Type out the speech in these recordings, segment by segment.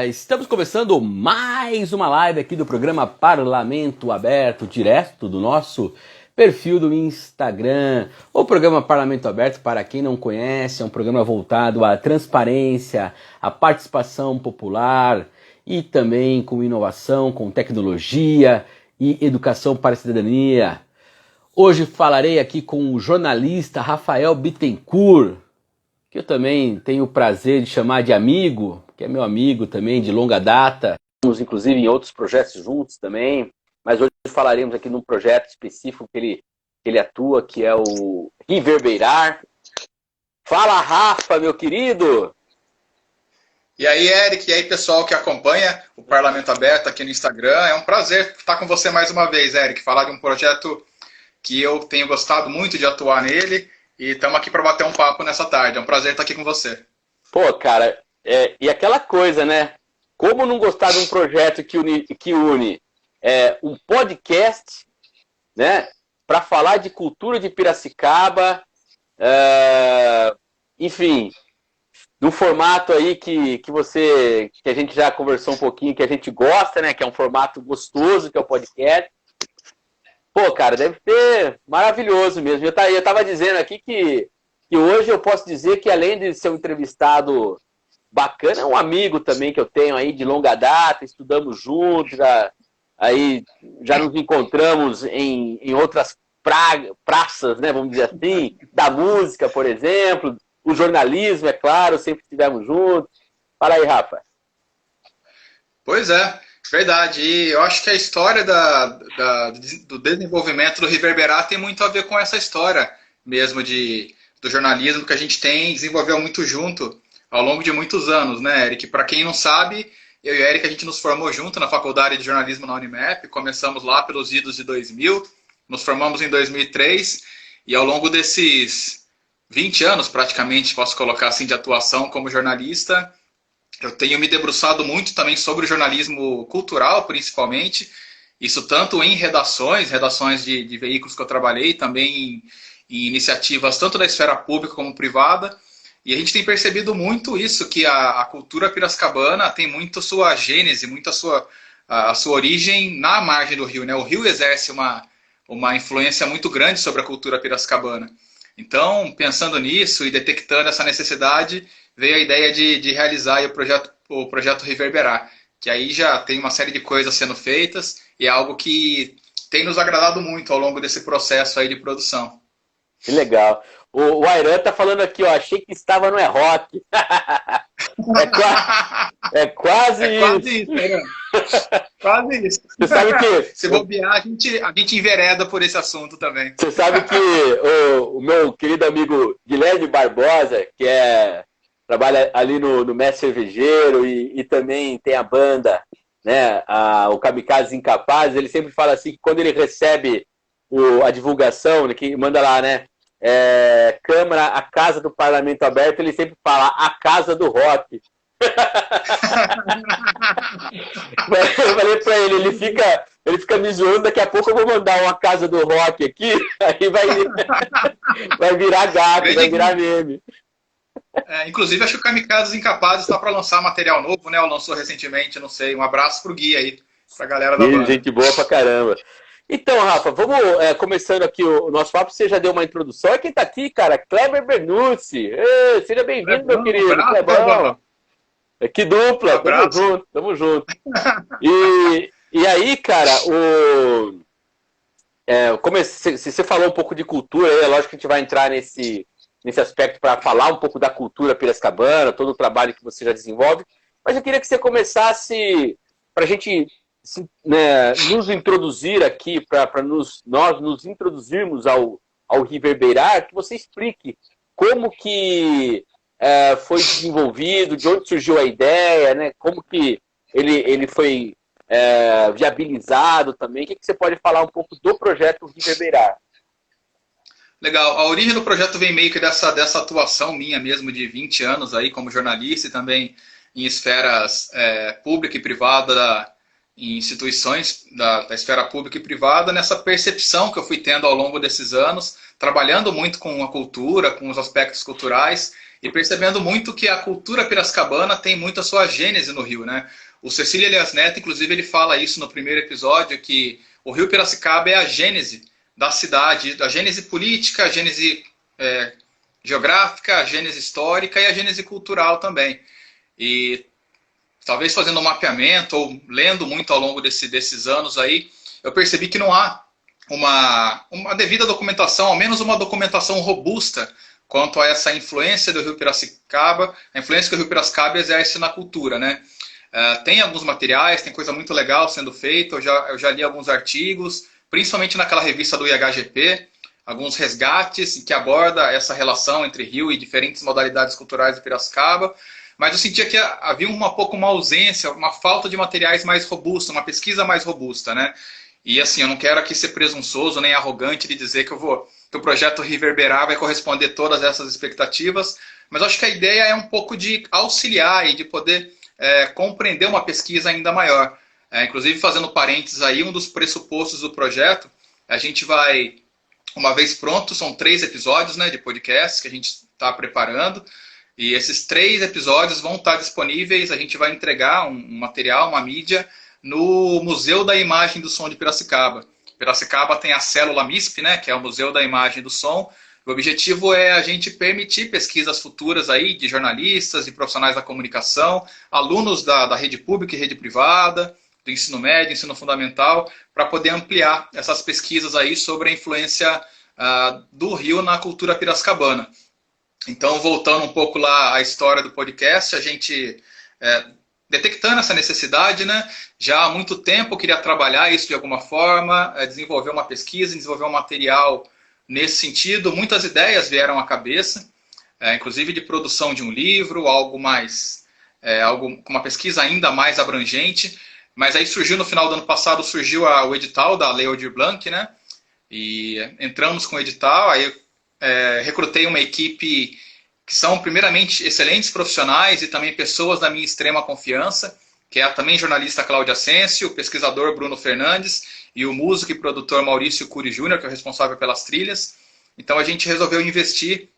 Estamos começando mais uma live aqui do programa Parlamento Aberto, direto do nosso perfil do Instagram. O programa Parlamento Aberto, para quem não conhece, é um programa voltado à transparência, à participação popular e também com inovação, com tecnologia e educação para a cidadania. Hoje falarei aqui com o jornalista Rafael Bittencourt, que eu também tenho o prazer de chamar de amigo, que é meu amigo também de longa data. Estamos inclusive em outros projetos juntos também, mas hoje falaremos aqui num projeto específico que ele atua, que é o Reverberar. Fala, Rafa, meu querido! E aí, Eric, e aí, pessoal que acompanha o Parlamento Aberto aqui no Instagram. É um prazer estar com você mais uma vez, Eric, falar de um projeto que eu tenho gostado muito de atuar nele e estamos aqui para bater um papo nessa tarde. É um prazer estar aqui com você. Pô, cara, e aquela coisa, né? Como não gostar de um projeto que une um podcast, né, para falar de cultura de Piracicaba, enfim, num formato aí que a gente já conversou um pouquinho, que a gente gosta, né, que é um formato gostoso, que é o podcast. Pô, cara, deve ser maravilhoso mesmo. Eu tava dizendo aqui que hoje eu posso dizer que, além de ser um entrevistado bacana, é um amigo também que eu tenho aí de longa data, estudamos juntos, já nos encontramos em outras praças, né, vamos dizer assim, da música, por exemplo, o jornalismo, é claro, sempre estivemos juntos. Fala aí, Rafa. Pois é, verdade. E eu acho que a história do desenvolvimento do Reverberar tem muito a ver com essa história mesmo do jornalismo que a gente desenvolveu muito junto ao longo de muitos anos, né, Eric? Para quem não sabe, eu e o Eric, a gente nos formou junto na Faculdade de Jornalismo na Unimap, começamos lá pelos idos de 2000, nos formamos em 2003, e ao longo desses 20 anos, praticamente, posso colocar assim, de atuação como jornalista, eu tenho me debruçado muito também sobre o jornalismo cultural, principalmente, isso tanto em redações de veículos que eu trabalhei, também em iniciativas tanto da esfera pública como privada. E a gente tem percebido muito isso, que a cultura piracicabana tem muito sua gênese, muito a sua origem na margem do rio, né? O rio exerce uma influência muito grande sobre a cultura piracicabana. Então, pensando nisso e detectando essa necessidade, veio a ideia de realizar aí o projeto Reverberar, que aí já tem uma série de coisas sendo feitas e é algo que tem nos agradado muito ao longo desse processo aí de produção. Que legal. O Airan tá falando aqui, ó, achei que estava no E-Rock. É quase isso. Airan. Quase isso. Você sabe que... Se bobear, a gente envereda por esse assunto também. Você sabe que o meu querido amigo Guilherme Barbosa, trabalha ali no Mestre Cervejeiro e também tem a banda, né, o Kamikaze Incapazes, ele sempre fala assim que quando ele recebe a divulgação, né, que manda lá, né, Câmara, a Casa do Parlamento Aberto, ele sempre fala a Casa do Rock. Eu falei pra ele, ele fica me zoando, daqui a pouco eu vou mandar uma Casa do Rock aqui, aí vai virar gato, vai virar meme. Inclusive, acho que o Kamikaze Incapazes está para lançar material novo, né? Ou lançou recentemente, não sei. Um abraço pro Gui aí, pra galera da banda. Gente boa pra caramba. Então, Rafa, vamos começando aqui o nosso papo. Você já deu uma introdução. E quem tá aqui, cara? Kleber Bernucci. Seja bem-vindo, meu querido. Clebão. Que dupla. Tamo junto. E aí, cara, você falou um pouco de cultura, é lógico que a gente vai entrar nesse aspecto para falar um pouco da cultura piracicabana, todo o trabalho que você já desenvolve, mas eu queria que você começasse, para a gente nos introduzir aqui, para nós nos introduzirmos ao Reverberar, que você explique como que foi desenvolvido, de onde surgiu a ideia, né, como que ele foi viabilizado também. O que você pode falar um pouco do projeto Reverberar? Legal. A origem do projeto vem meio que dessa atuação minha mesmo de 20 anos aí como jornalista e também em esferas pública e privada, em instituições da esfera pública e privada, nessa percepção que eu fui tendo ao longo desses anos trabalhando muito com a cultura, com os aspectos culturais e percebendo muito que a cultura piracicabana tem muito a sua gênese no Rio, né? O Cecília Elias Neto, inclusive, ele fala isso no primeiro episódio, que o Rio Piracicaba é a gênese da cidade, a gênese política, a gênese geográfica, a gênese histórica e a gênese cultural também. E talvez fazendo um mapeamento ou lendo muito ao longo desses anos aí, eu percebi que não há uma devida documentação, ao menos uma documentação robusta quanto a essa influência do Rio Piracicaba, a influência que o Rio Piracicaba exerce na cultura, né? Tem alguns materiais, tem coisa muito legal sendo feita, eu já li alguns artigos, principalmente naquela revista do IHGP, alguns resgates que aborda essa relação entre Rio e diferentes modalidades culturais de Piracicaba, mas eu sentia que havia uma ausência, uma falta de materiais mais robustos, uma pesquisa mais robusta, né? E assim, eu não quero aqui ser presunçoso nem arrogante de dizer que o projeto Reverberar vai corresponder a todas essas expectativas, mas acho que a ideia é um pouco de auxiliar e de poder compreender uma pesquisa ainda maior. Inclusive, fazendo parênteses aí, um dos pressupostos do projeto, a gente vai, uma vez pronto, são 3 episódios, né, de podcast que a gente está preparando, e esses 3 episódios vão estar disponíveis, a gente vai entregar um material, uma mídia, no Museu da Imagem do Som de Piracicaba. Piracicaba tem a célula MISP, né, que é o Museu da Imagem do Som. O objetivo é a gente permitir pesquisas futuras aí de jornalistas e profissionais da comunicação, alunos da rede pública e rede privada, do ensino médio, ensino fundamental, para poder ampliar essas pesquisas aí sobre a influência do Rio na cultura piracicabana. Então, voltando um pouco lá à história do podcast, a gente, detectando essa necessidade, né, já há muito tempo eu queria trabalhar isso de alguma forma, desenvolver uma pesquisa, desenvolver um material nesse sentido. Muitas ideias vieram à cabeça, inclusive de produção de um livro, algo com uma pesquisa ainda mais abrangente, mas aí surgiu no final do ano passado, surgiu o edital da Lei Aldir Blanc, né, e entramos com o edital, aí recrutei uma equipe que são primeiramente excelentes profissionais e também pessoas da minha extrema confiança, que é a também jornalista Cláudia Ascencio, o pesquisador Bruno Fernandes e o músico e produtor Maurício Cury Júnior, que é o responsável pelas trilhas. Então a gente resolveu investir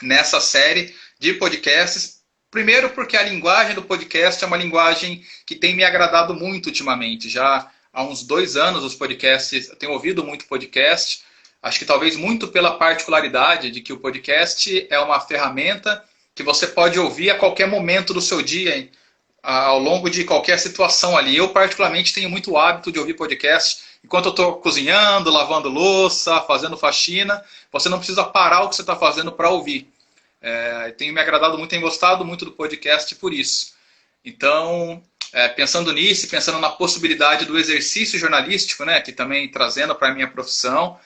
nessa série de podcasts, primeiro porque a linguagem do podcast é uma linguagem que tem me agradado muito ultimamente. Já há uns 2 anos os podcasts, eu tenho ouvido muito podcast, acho que talvez muito pela particularidade de que o podcast é uma ferramenta que você pode ouvir a qualquer momento do seu dia, ao longo de qualquer situação ali. Eu, particularmente, tenho muito hábito de ouvir podcast enquanto eu estou cozinhando, lavando louça, fazendo faxina. Você não precisa parar o que você está fazendo para ouvir. Tem me agradado muito, tenho gostado muito do podcast por isso. Então, pensando nisso, pensando na possibilidade do exercício jornalístico, né, que também trazendo para a minha profissão,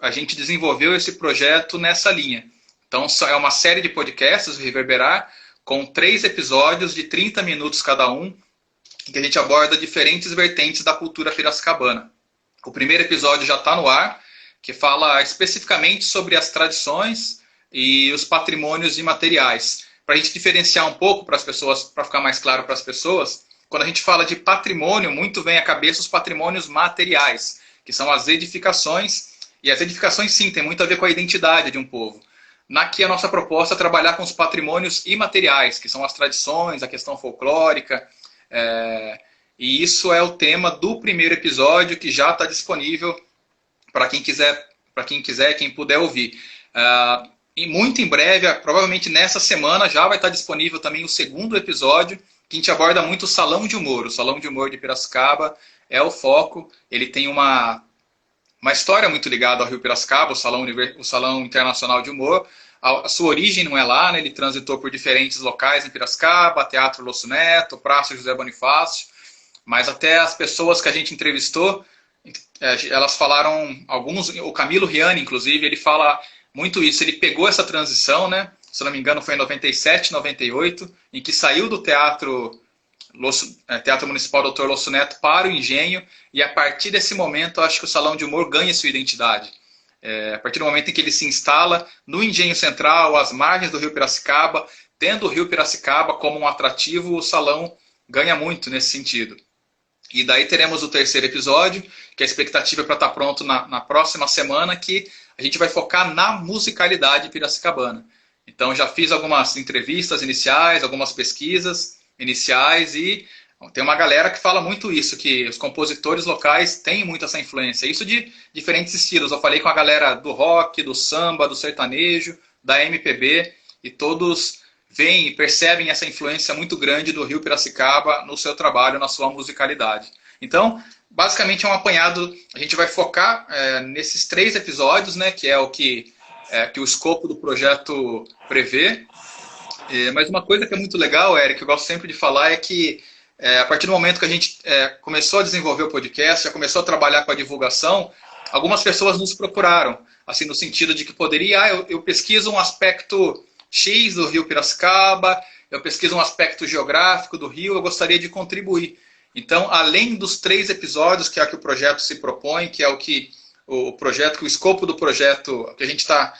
a gente desenvolveu esse projeto nessa linha. Então, é uma série de podcasts, o Reverberar, com 3 episódios de 30 minutos cada um, em que a gente aborda diferentes vertentes da cultura piracicabana. O primeiro episódio já está no ar, que fala especificamente sobre as tradições e os patrimônios imateriais. Para a gente diferenciar um pouco para as pessoas, para ficar mais claro para as pessoas, quando a gente fala de patrimônio, muito vem à cabeça os patrimônios materiais, que são as edificações, e as edificações sim, tem muito a ver com a identidade de um povo. Aqui a nossa proposta é trabalhar com os patrimônios imateriais, que são as tradições, a questão folclórica, e isso é o tema do primeiro episódio, que já está disponível para quem quiser, quem puder ouvir. E muito em breve, provavelmente nessa semana, já vai estar disponível também o segundo episódio, que a gente aborda muito o Salão de Humor. O Salão de Humor de Piracicaba é o foco. Ele tem uma história muito ligada ao Rio Piracicaba, o Salão Internacional de Humor. A sua origem não é lá, né? Ele transitou por diferentes locais em Piracicaba, Teatro Losso Neto, Praça José Bonifácio, mas até as pessoas que a gente entrevistou, elas falaram, o Camilo Riani, inclusive, ele fala muito isso. Ele pegou essa transição, né? Se não me engano, foi em 97, 98, em que saiu do Teatro Municipal Dr. Losso Neto para o Engenho, e a partir desse momento, eu acho que o Salão de Humor ganha sua identidade. A partir do momento em que ele se instala no Engenho Central, às margens do Rio Piracicaba, tendo o Rio Piracicaba como um atrativo, o salão ganha muito nesse sentido. E daí teremos o terceiro episódio, que a expectativa é para estar pronto na próxima semana, que a gente vai focar na musicalidade piracicabana. Então, já fiz algumas entrevistas iniciais, algumas pesquisas iniciais e tem uma galera que fala muito isso, que os compositores locais têm muito essa influência. Isso de diferentes estilos. Eu falei com a galera do rock, do samba, do sertanejo, da MPB, e todos veem e percebem essa influência muito grande do Rio Piracicaba no seu trabalho, na sua musicalidade. Então, basicamente é um apanhado, a gente vai focar nesses 3 episódios, né, que é o que o escopo do projeto prevê. Mas uma coisa que é muito legal, Eric, eu gosto sempre de falar, é que a partir do momento que a gente começou a desenvolver o podcast, já começou a trabalhar com a divulgação, algumas pessoas nos procuraram, assim, no sentido de que poderia, eu pesquiso um aspecto X do Rio Piracicaba, eu pesquiso um aspecto geográfico do Rio, eu gostaria de contribuir. Então, além dos 3 episódios, que é o que o projeto se propõe, que é o projeto, que o escopo do projeto que a gente está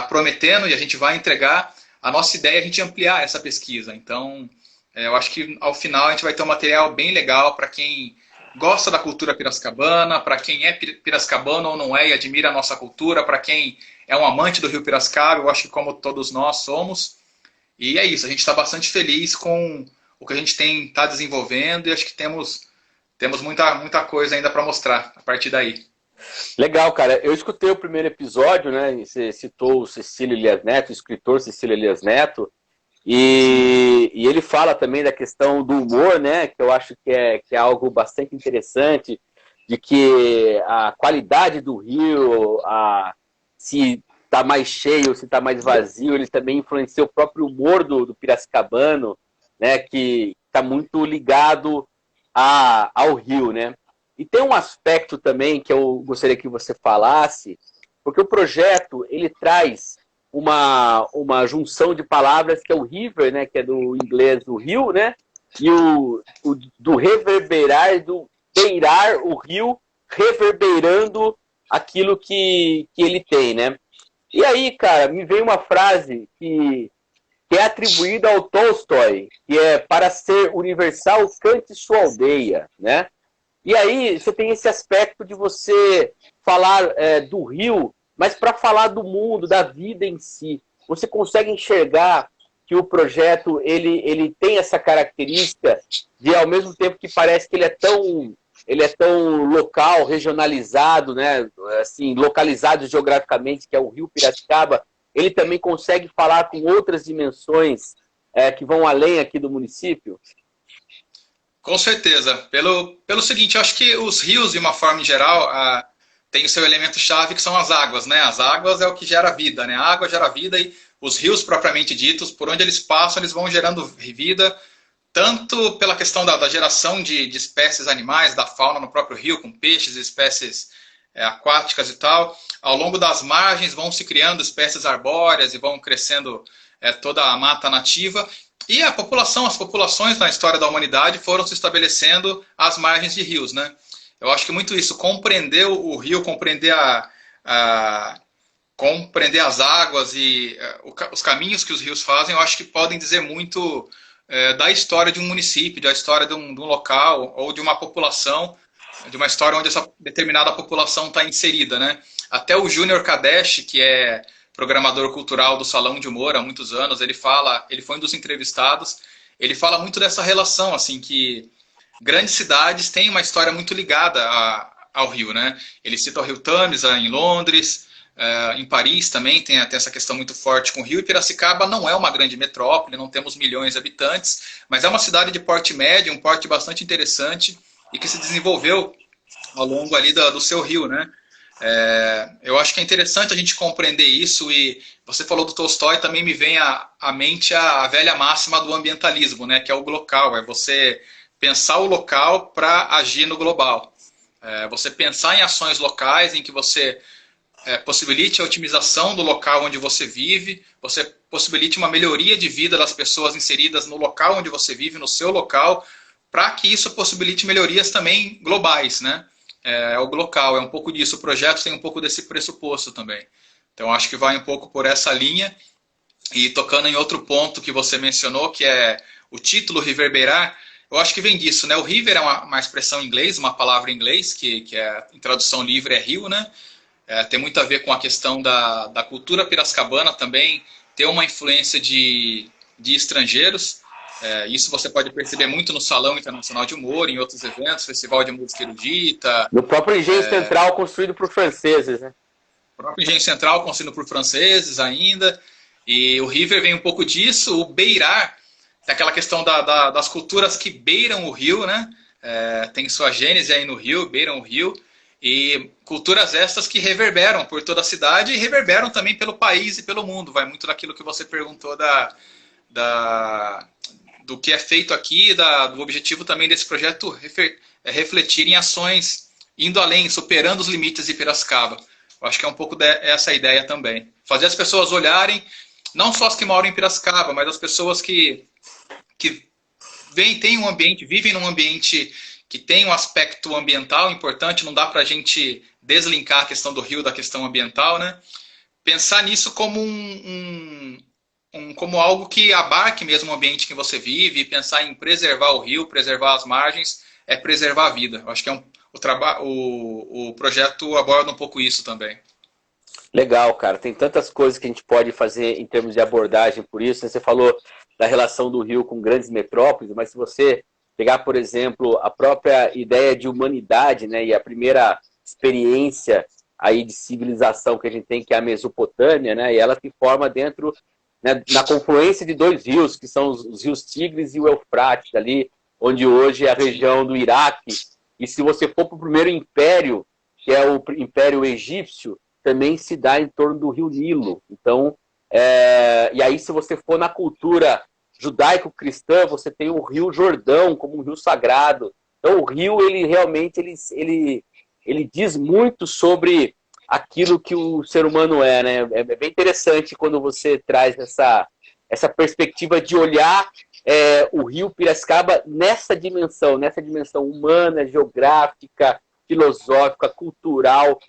prometendo e a gente vai entregar, a nossa ideia é a gente ampliar essa pesquisa. Então, eu acho que ao final a gente vai ter um material bem legal para quem gosta da cultura piracicabana, para quem é piracicabano ou não é e admira a nossa cultura, para quem é um amante do Rio Piracicaba, eu acho que como todos nós somos. E é isso, a gente está bastante feliz com o que a gente está desenvolvendo e acho que temos muita coisa ainda para mostrar a partir daí. Legal, cara. Eu escutei o primeiro episódio, né? Você citou o Cecílio Elias Neto, o escritor Cecílio Elias Neto, e ele fala também da questão do humor, né? Que eu acho que é algo bastante interessante, de que a qualidade do rio, se está mais cheio, se está mais vazio, ele também influencia o próprio humor do piracicabano, né? Que está muito ligado ao rio, né? E tem um aspecto também que eu gostaria que você falasse, porque o projeto ele traz uma junção de palavras que é o river, né, que é do inglês do rio, né, e o do reverberar, do beirar o rio, reverberando aquilo que ele tem, né. E aí, cara, me veio uma frase que é atribuída ao Tolstói, que é: para ser universal, cante sua aldeia, né. E aí você tem esse aspecto de você falar do rio, mas para falar do mundo, da vida em si. Você consegue enxergar que o projeto ele tem essa característica de, ao mesmo tempo que parece que ele é tão local, regionalizado, né? Assim, localizado geograficamente, que é o Rio Piracicaba, ele também consegue falar com outras dimensões que vão além aqui do município? Com certeza. Pelo seguinte, eu acho que os rios, de uma forma em geral, tem o seu elemento-chave, que são as águas, né? As águas é o que gera vida, né? A água gera vida e os rios, propriamente ditos, por onde eles passam, eles vão gerando vida, tanto pela questão da geração de espécies animais, da fauna no próprio rio, com peixes, espécies aquáticas e tal. Ao longo das margens vão se criando espécies arbóreas e vão crescendo toda a mata nativa. E as populações na história da humanidade foram se estabelecendo às margens de rios, né? Eu acho que muito isso, compreender o rio, compreender as águas e os caminhos que os rios fazem, eu acho que podem dizer muito da história de um município, da história de um local ou de uma população, de uma história onde essa determinada população está inserida, né? Até o Júnior Kadesh, que é programador cultural do Salão de Humor há muitos anos, ele foi um dos entrevistados, ele fala muito dessa relação, assim, que grandes cidades têm uma história muito ligada ao rio, né? Ele cita o Rio Tamisa em Londres, em Paris também tem essa questão muito forte com o rio, e Piracicaba não é uma grande metrópole, não temos milhões de habitantes, mas é uma cidade de porte médio, um porte bastante interessante, e que se desenvolveu ao longo ali do seu rio, né? Eu acho que é interessante a gente compreender isso, e você falou do Tolstói, também me vem à mente a velha máxima do ambientalismo, né, que é o local, é você pensar o local para agir no global. Você pensar em ações locais em que você possibilite a otimização do local onde você vive, você possibilite uma melhoria de vida das pessoas inseridas no local onde você vive, no seu local, para que isso possibilite melhorias também globais, né? É o local, é um pouco disso. O projeto tem um pouco desse pressuposto também. Então, acho que vai um pouco por essa linha. E tocando em outro ponto que você mencionou, que é o título reverberar, eu acho que vem disso, né? O river é uma expressão em inglês, uma palavra em inglês, que é, em tradução livre é rio, né? tem muito a ver com a questão da cultura piracicabana também, ter uma influência de estrangeiros. Isso você pode perceber muito no Salão Internacional de Humor, em outros eventos, Festival de Música Erudita. No próprio Engenho Central, construído por franceses, né? O próprio Engenho Central, construído por franceses ainda. E o River vem um pouco disso. O beirar, é aquela questão das culturas que beiram o rio, né? Tem sua gênese aí no rio, beiram o rio. E culturas estas que reverberam por toda a cidade e reverberam também pelo país e pelo mundo. Vai muito daquilo que você perguntou do que é feito aqui, do objetivo também desse projeto refletir em ações indo além, superando os limites de Piracicaba. Eu acho que é um pouco essa a ideia também. Fazer as pessoas olharem, não só as que moram em Piracicaba, mas as pessoas que têm um ambiente, vivem num ambiente que tem um aspecto ambiental importante, não dá para a gente deslinkar a questão do rio da questão ambiental, né? Pensar nisso como como algo que abarque mesmo o ambiente que você vive, pensar em preservar o rio, preservar as margens, é preservar a vida. Eu acho que o projeto aborda um pouco isso também. Legal, cara. Tem tantas coisas que a gente pode fazer em termos de abordagem por isso. Você falou da relação do rio com grandes metrópoles, mas se você pegar, por exemplo, a própria ideia de humanidade, né, e a primeira experiência aí de civilização que a gente tem, que é a Mesopotâmia, né, e ela se forma dentro, né, na confluência de dois rios, que são os rios Tigres e o Eufrates, ali onde hoje é a região do Iraque. E se você for para o primeiro império, que é o Império Egípcio, também se dá em torno do rio Nilo. Então, e aí se você for na cultura judaico-cristã, você tem o rio Jordão como um rio sagrado. Então o rio, ele realmente ele diz muito sobre aquilo que o ser humano é, né? É bem interessante quando você traz essa perspectiva de olhar o rio Piracicaba nessa dimensão humana, geográfica, filosófica, cultural,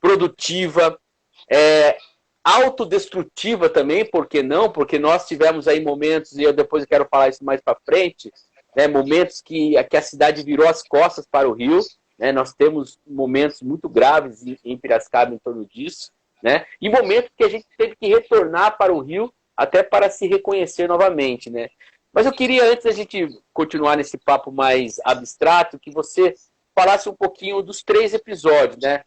produtiva, autodestrutiva também, por que não? Porque nós tivemos aí momentos, e eu depois quero falar isso mais para frente, né, momentos que a cidade virou as costas para o rio, né, nós temos momentos muito graves em Piracicaba em torno disso, né, e momentos que a gente teve que retornar para o rio até para se reconhecer novamente, né. Mas eu queria, antes da gente continuar nesse papo mais abstrato, que você falasse um pouquinho dos 3 episódios, né?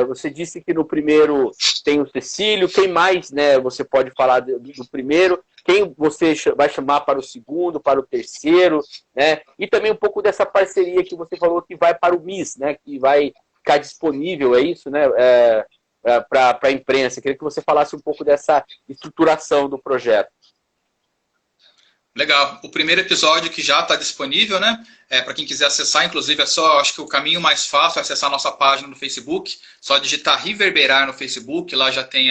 Você disse que no primeiro tem o Cecílio, quem mais, né, você pode falar do primeiro, quem você vai chamar para o segundo, para o terceiro, né? E também um pouco dessa parceria que você falou que vai para o MIS, né? Que vai ficar disponível, é isso, né? Para a imprensa. Eu queria que você falasse um pouco dessa estruturação do projeto. Legal. O primeiro episódio que já está disponível, né? Para quem quiser acessar, inclusive, acho que o caminho mais fácil é acessar a nossa página no Facebook. Só digitar Riverberar no Facebook, lá já tem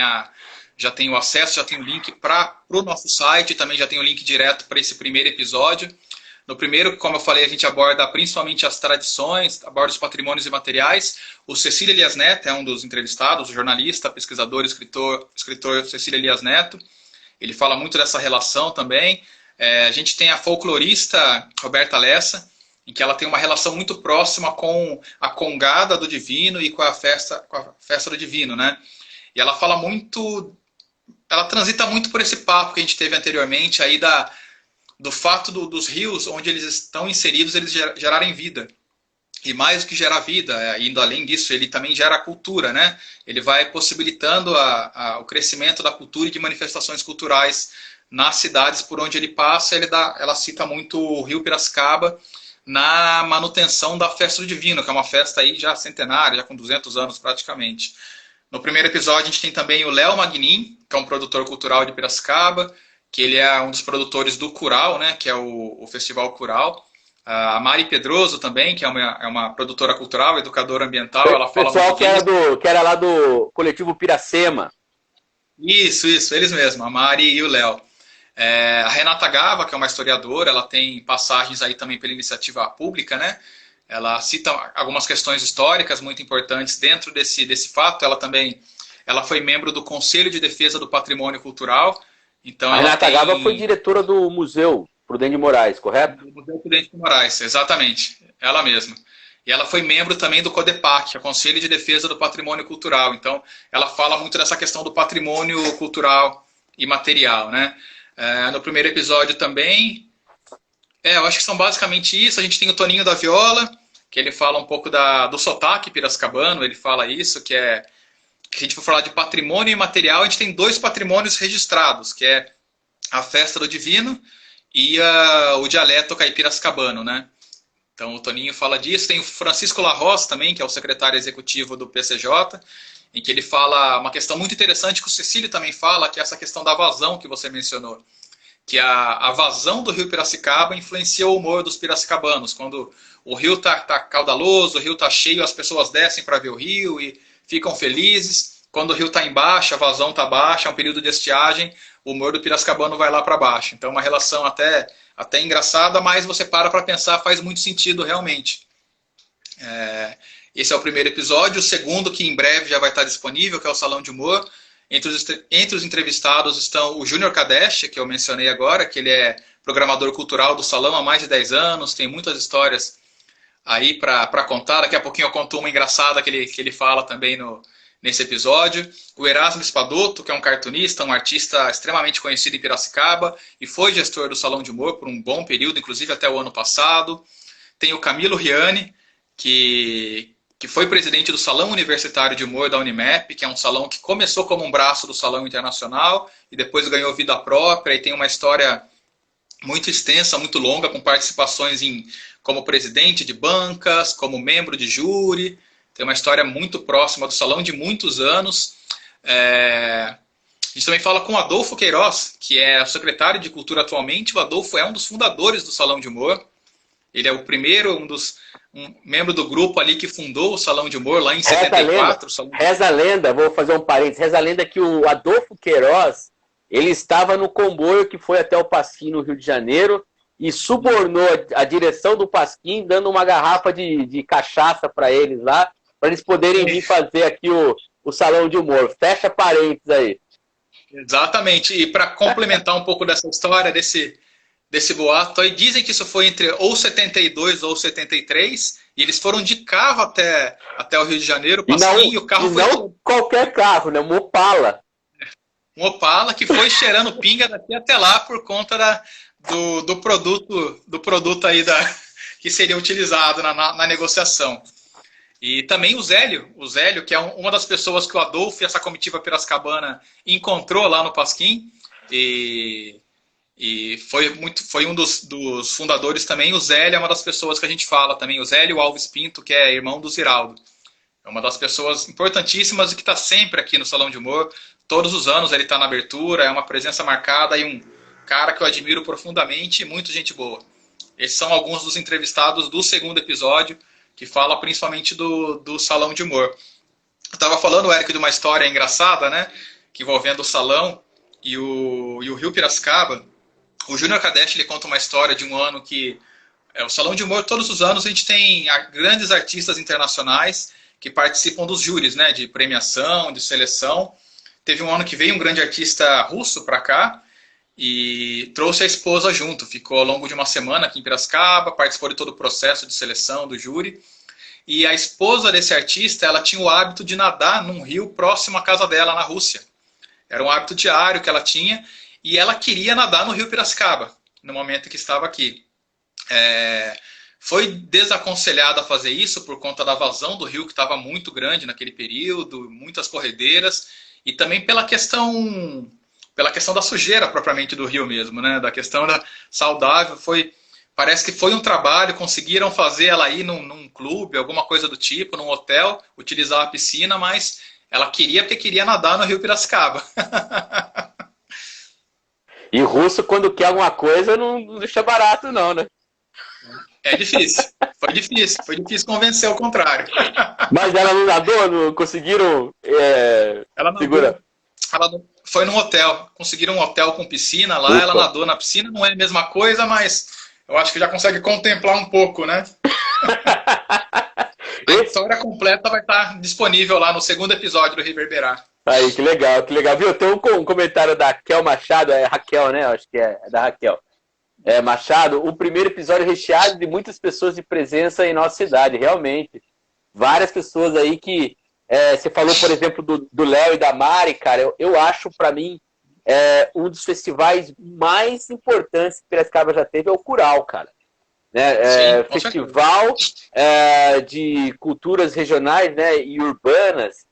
o acesso, já tem o link para o nosso site, também já tem o link direto para esse primeiro episódio. No primeiro, como eu falei, a gente aborda principalmente as tradições, aborda os patrimônios e materiais. O Cecílio Elias Neto é um dos entrevistados, o jornalista, pesquisador, escritor Cecílio Elias Neto. Ele fala muito dessa relação também. A gente tem a folclorista Roberta Lessa, em que ela tem uma relação muito próxima com a Congada do Divino e com a festa do Divino, né? E ela fala muito, ela transita muito por esse papo que a gente teve anteriormente, aí do fato dos rios onde eles estão inseridos, eles gerarem vida. E mais do que gerar vida, indo além disso, ele também gera cultura, né? Ele vai possibilitando o crescimento da cultura e de manifestações culturais nas cidades por onde ele passa. Ela cita muito o Rio Piracicaba na manutenção da Festa do Divino, que é uma festa aí já centenária, já com 200 anos praticamente. No primeiro episódio a gente tem também o Léo Magnin, que é um produtor cultural de Piracicaba, que ele é um dos produtores do Cural, né, que é o Festival Cural. A Mari Pedroso também, que é uma produtora cultural, educadora ambiental. Ela fala pessoal que era lá do coletivo Piracema. Isso, eles mesmos, a Mari e o Léo. A Renata Gava, que é uma historiadora, ela tem passagens aí também pela iniciativa pública, né? Ela cita algumas questões históricas muito importantes dentro desse fato. Ela foi membro do Conselho de Defesa do Patrimônio Cultural. Então, a Renata Gava foi diretora do Museu Prudente de Moraes, correto? Do Museu Prudente de Moraes, exatamente. Ela mesma. E ela foi membro também do CODEPAC, que é o Conselho de Defesa do Patrimônio Cultural. Então, ela fala muito dessa questão do patrimônio cultural e material, né? No primeiro episódio também, eu acho que são basicamente isso. A gente tem o Toninho da Viola, que ele fala um pouco do sotaque piracicabano, ele fala isso, que a gente for falar de patrimônio imaterial, a gente tem 2 patrimônios registrados, que é a Festa do Divino e o dialeto caipiracicabano, né? Então o Toninho fala disso. Tem o Francisco Larroz também, que é o secretário executivo do PCJ, em que ele fala uma questão muito interessante que o Cecílio também fala, que é essa questão da vazão que você mencionou. Que a vazão do rio Piracicaba influencia o humor dos piracicabanos. Quando o rio tá caudaloso, o rio tá cheio, as pessoas descem para ver o rio e ficam felizes. Quando o rio está embaixo, a vazão está baixa, é um período de estiagem, o humor do piracicabano vai lá para baixo. Então, uma relação até engraçada, mas você para pensar, faz muito sentido realmente. Esse é o primeiro episódio. O segundo, que em breve já vai estar disponível, que é o Salão de Humor. Entre os entrevistados estão o Júnior Kadesh, que eu mencionei agora, que ele é programador cultural do Salão há mais de 10 anos, tem muitas histórias aí para contar. Daqui a pouquinho eu conto uma engraçada que ele fala também nesse episódio. O Erasmo Espadoto, que é um cartunista, um artista extremamente conhecido em Piracicaba e foi gestor do Salão de Humor por um bom período, inclusive até o ano passado. Tem o Camilo Riani, que foi presidente do Salão Universitário de Humor da Unimep, que é um salão que começou como um braço do Salão Internacional e depois ganhou vida própria e tem uma história muito extensa, muito longa, com participações como presidente de bancas, como membro de júri. Tem uma história muito próxima do salão de muitos anos. A gente também fala com o Adolfo Queiroz, que é o secretário de Cultura atualmente. O Adolfo é um dos fundadores do Salão de Humor. Ele é o primeiro, um membro do grupo ali que fundou o Salão de Humor lá em 74. Reza a lenda, vou fazer um parênteses. Reza a lenda que o Adolfo Queiroz, ele estava no comboio que foi até o Pasquim, no Rio de Janeiro, e subornou a direção do Pasquim, dando uma garrafa de cachaça para eles lá, para eles poderem vir fazer aqui o Salão de Humor. Fecha parênteses aí. Exatamente. E para complementar um pouco dessa história, desse boato aí, dizem que isso foi entre ou 72 ou 73, e eles foram de carro até o Rio de Janeiro, Pasquim, e o carro foi... Não qualquer carro, né? Um Opala. Um Opala que foi cheirando pinga daqui até lá por conta do produto aí que seria utilizado na negociação. E também o Zélio, que é uma das pessoas que o Adolfo e essa comitiva piracicabana encontrou lá no Pasquim, e foi um dos fundadores também. O Zélio é uma das pessoas que a gente fala também, o Zélio Alves Pinto, que é irmão do Ziraldo. É uma das pessoas importantíssimas e que está sempre aqui no Salão de Humor. Todos os anos ele está na abertura, é uma presença marcada e um cara que eu admiro profundamente e muito gente boa. Esses são alguns dos entrevistados do segundo episódio, que fala principalmente do Salão de Humor. Eu estava falando, Eric, de uma história engraçada, né, que envolvendo o Salão e o Rio Piracicaba. O Júnior Kadesh, ele conta uma história de um ano que o Salão de Humor, todos os anos a gente tem grandes artistas internacionais que participam dos júris, né, de premiação, de seleção. Teve um ano que veio um grande artista russo para cá e trouxe a esposa junto. Ficou ao longo de uma semana aqui em Piracicaba, participou de todo o processo de seleção do júri. E a esposa desse artista, ela tinha o hábito de nadar num rio próximo à casa dela, na Rússia. Era um hábito diário que ela tinha e ela queria nadar no rio Piracicaba, no momento que estava aqui. Foi desaconselhada a fazer isso por conta da vazão do rio, que estava muito grande naquele período, muitas corredeiras, e também pela questão da sujeira propriamente do rio mesmo, né? Da questão da saudável. Parece que foi um trabalho, conseguiram fazer ela ir num clube, alguma coisa do tipo, num hotel, utilizar a piscina, mas ela porque queria nadar no rio Piracicaba. E russo, quando quer alguma coisa, não deixa barato não, né? É difícil. Foi difícil convencer o contrário. Mas ela não nadou? Não conseguiram ela segurar? Ela foi num hotel. Conseguiram um hotel com piscina lá. Ufa. Ela nadou na piscina. Não é a mesma coisa, mas eu acho que já consegue contemplar um pouco, né? A história completa vai estar disponível lá no segundo episódio do Reverberar. Aí, que legal, que legal. Viu? Tem um comentário da Raquel Machado, é Raquel, né? Acho que é da Raquel. Machado, o primeiro episódio recheado de muitas pessoas de presença em nossa cidade, realmente. Várias pessoas aí que... você falou, por exemplo, do Léo e da Mari, cara. Eu acho, para mim, um dos festivais mais importantes que Piracicaba já teve é o Curau, cara. Né? Sim, Festival de culturas regionais, né, e urbanas.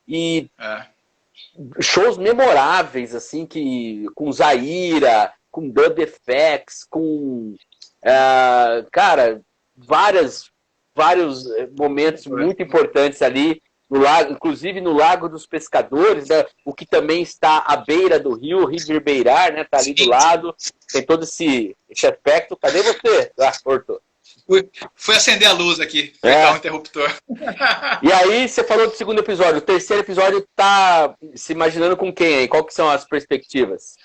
E shows memoráveis, assim, com Zaira, com Dub FX, com... cara, vários momentos muito importantes ali, no lago, inclusive no Lago dos Pescadores, né, o que também está à beira do rio, Ribeirão, né, tá ali do lado, tem todo esse aspecto. Cadê você? Cortou. Fui acender a luz aqui, apertar o interruptor. E aí, você falou do segundo episódio. O terceiro episódio tá se imaginando com quem aí? Qual que são as perspectivas?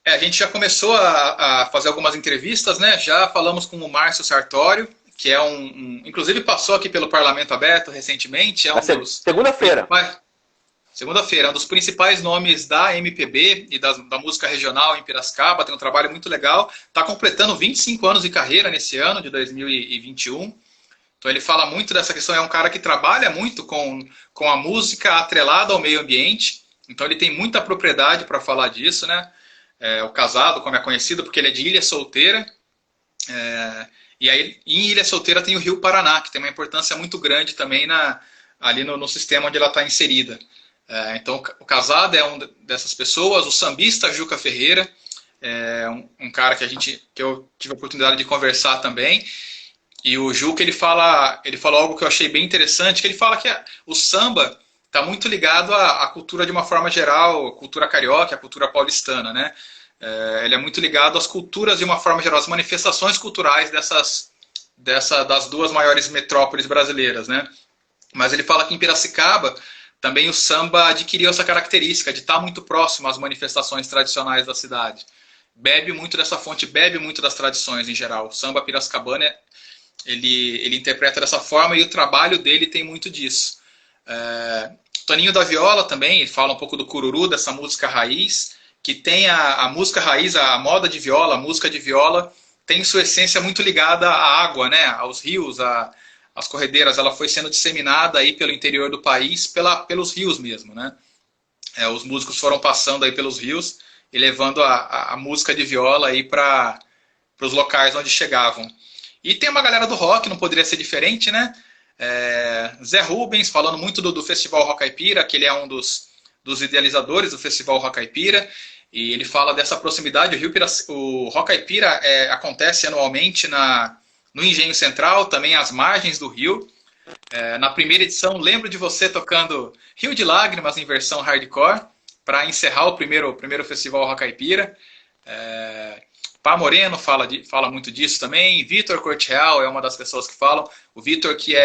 A gente já começou a fazer algumas entrevistas, né? Já falamos com o Márcio Sartório, que é inclusive passou aqui pelo Parlamento Aberto recentemente. Segunda-feira. Segunda-feira, um dos principais nomes da MPB e da música regional em Piracicaba, tem um trabalho muito legal. Está completando 25 anos de carreira nesse ano, de 2021. Então ele fala muito dessa questão, é um cara que trabalha muito com a música atrelada ao meio ambiente. Então ele tem muita propriedade para falar disso, né? O Casado, como é conhecido, porque ele é de Ilha Solteira. E aí, em Ilha Solteira tem o Rio Paraná, que tem uma importância muito grande também ali no sistema onde ela está inserida. Então, o Casado é uma dessas pessoas, o sambista Juca Ferreira, um cara que eu tive a oportunidade de conversar também. E o Juca, ele falou algo que eu achei bem interessante, que ele fala que o samba está muito ligado à cultura de uma forma geral, a cultura carioca, a cultura paulistana, né? Ele é muito ligado às culturas de uma forma geral, às manifestações culturais das duas maiores metrópoles brasileiras, né? Mas ele fala que em Piracicaba também o samba adquiriu essa característica de estar muito próximo às manifestações tradicionais da cidade. Bebe muito dessa fonte, bebe muito das tradições em geral. O samba piracicabano, ele interpreta dessa forma e o trabalho dele tem muito disso. Toninho da Viola também, ele fala um pouco do cururu, dessa música raiz, que tem a música raiz, a moda de viola, a música de viola, tem sua essência muito ligada à água, né? Aos rios, às corredeiras. Ela foi sendo disseminada aí pelo interior do país, pelos rios mesmo, né? Os músicos foram passando aí pelos rios e levando a música de viola aí para os locais onde chegavam. E tem uma galera do rock, não poderia ser diferente, né? Zé Rubens, falando muito do Festival Rock Caipira, que ele é um dos idealizadores do Festival Rock Caipira, e ele fala dessa proximidade. O Rock Caipira acontece anualmente no Engenho Central, também às margens do rio. Na primeira edição, lembro de você tocando Rio de Lágrimas em versão hardcore, para encerrar o primeiro Festival Rock Caipira. Pá Moreno fala muito disso também. Vitor Corteal é uma das pessoas que falam. O Vitor, que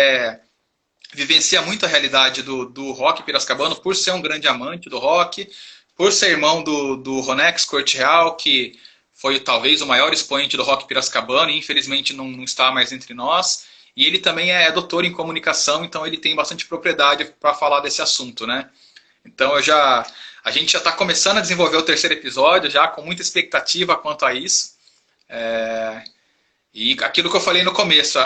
vivencia muito a realidade do rock piracicabano, por ser um grande amante do rock, por ser irmão do Ronex Corteal, que foi talvez o maior expoente do rock piracicabano e infelizmente não está mais entre nós. E ele também é doutor em comunicação, então ele tem bastante propriedade para falar desse assunto, né? Então a gente já está começando a desenvolver o terceiro episódio, já com muita expectativa quanto a isso. E aquilo que eu falei no começo,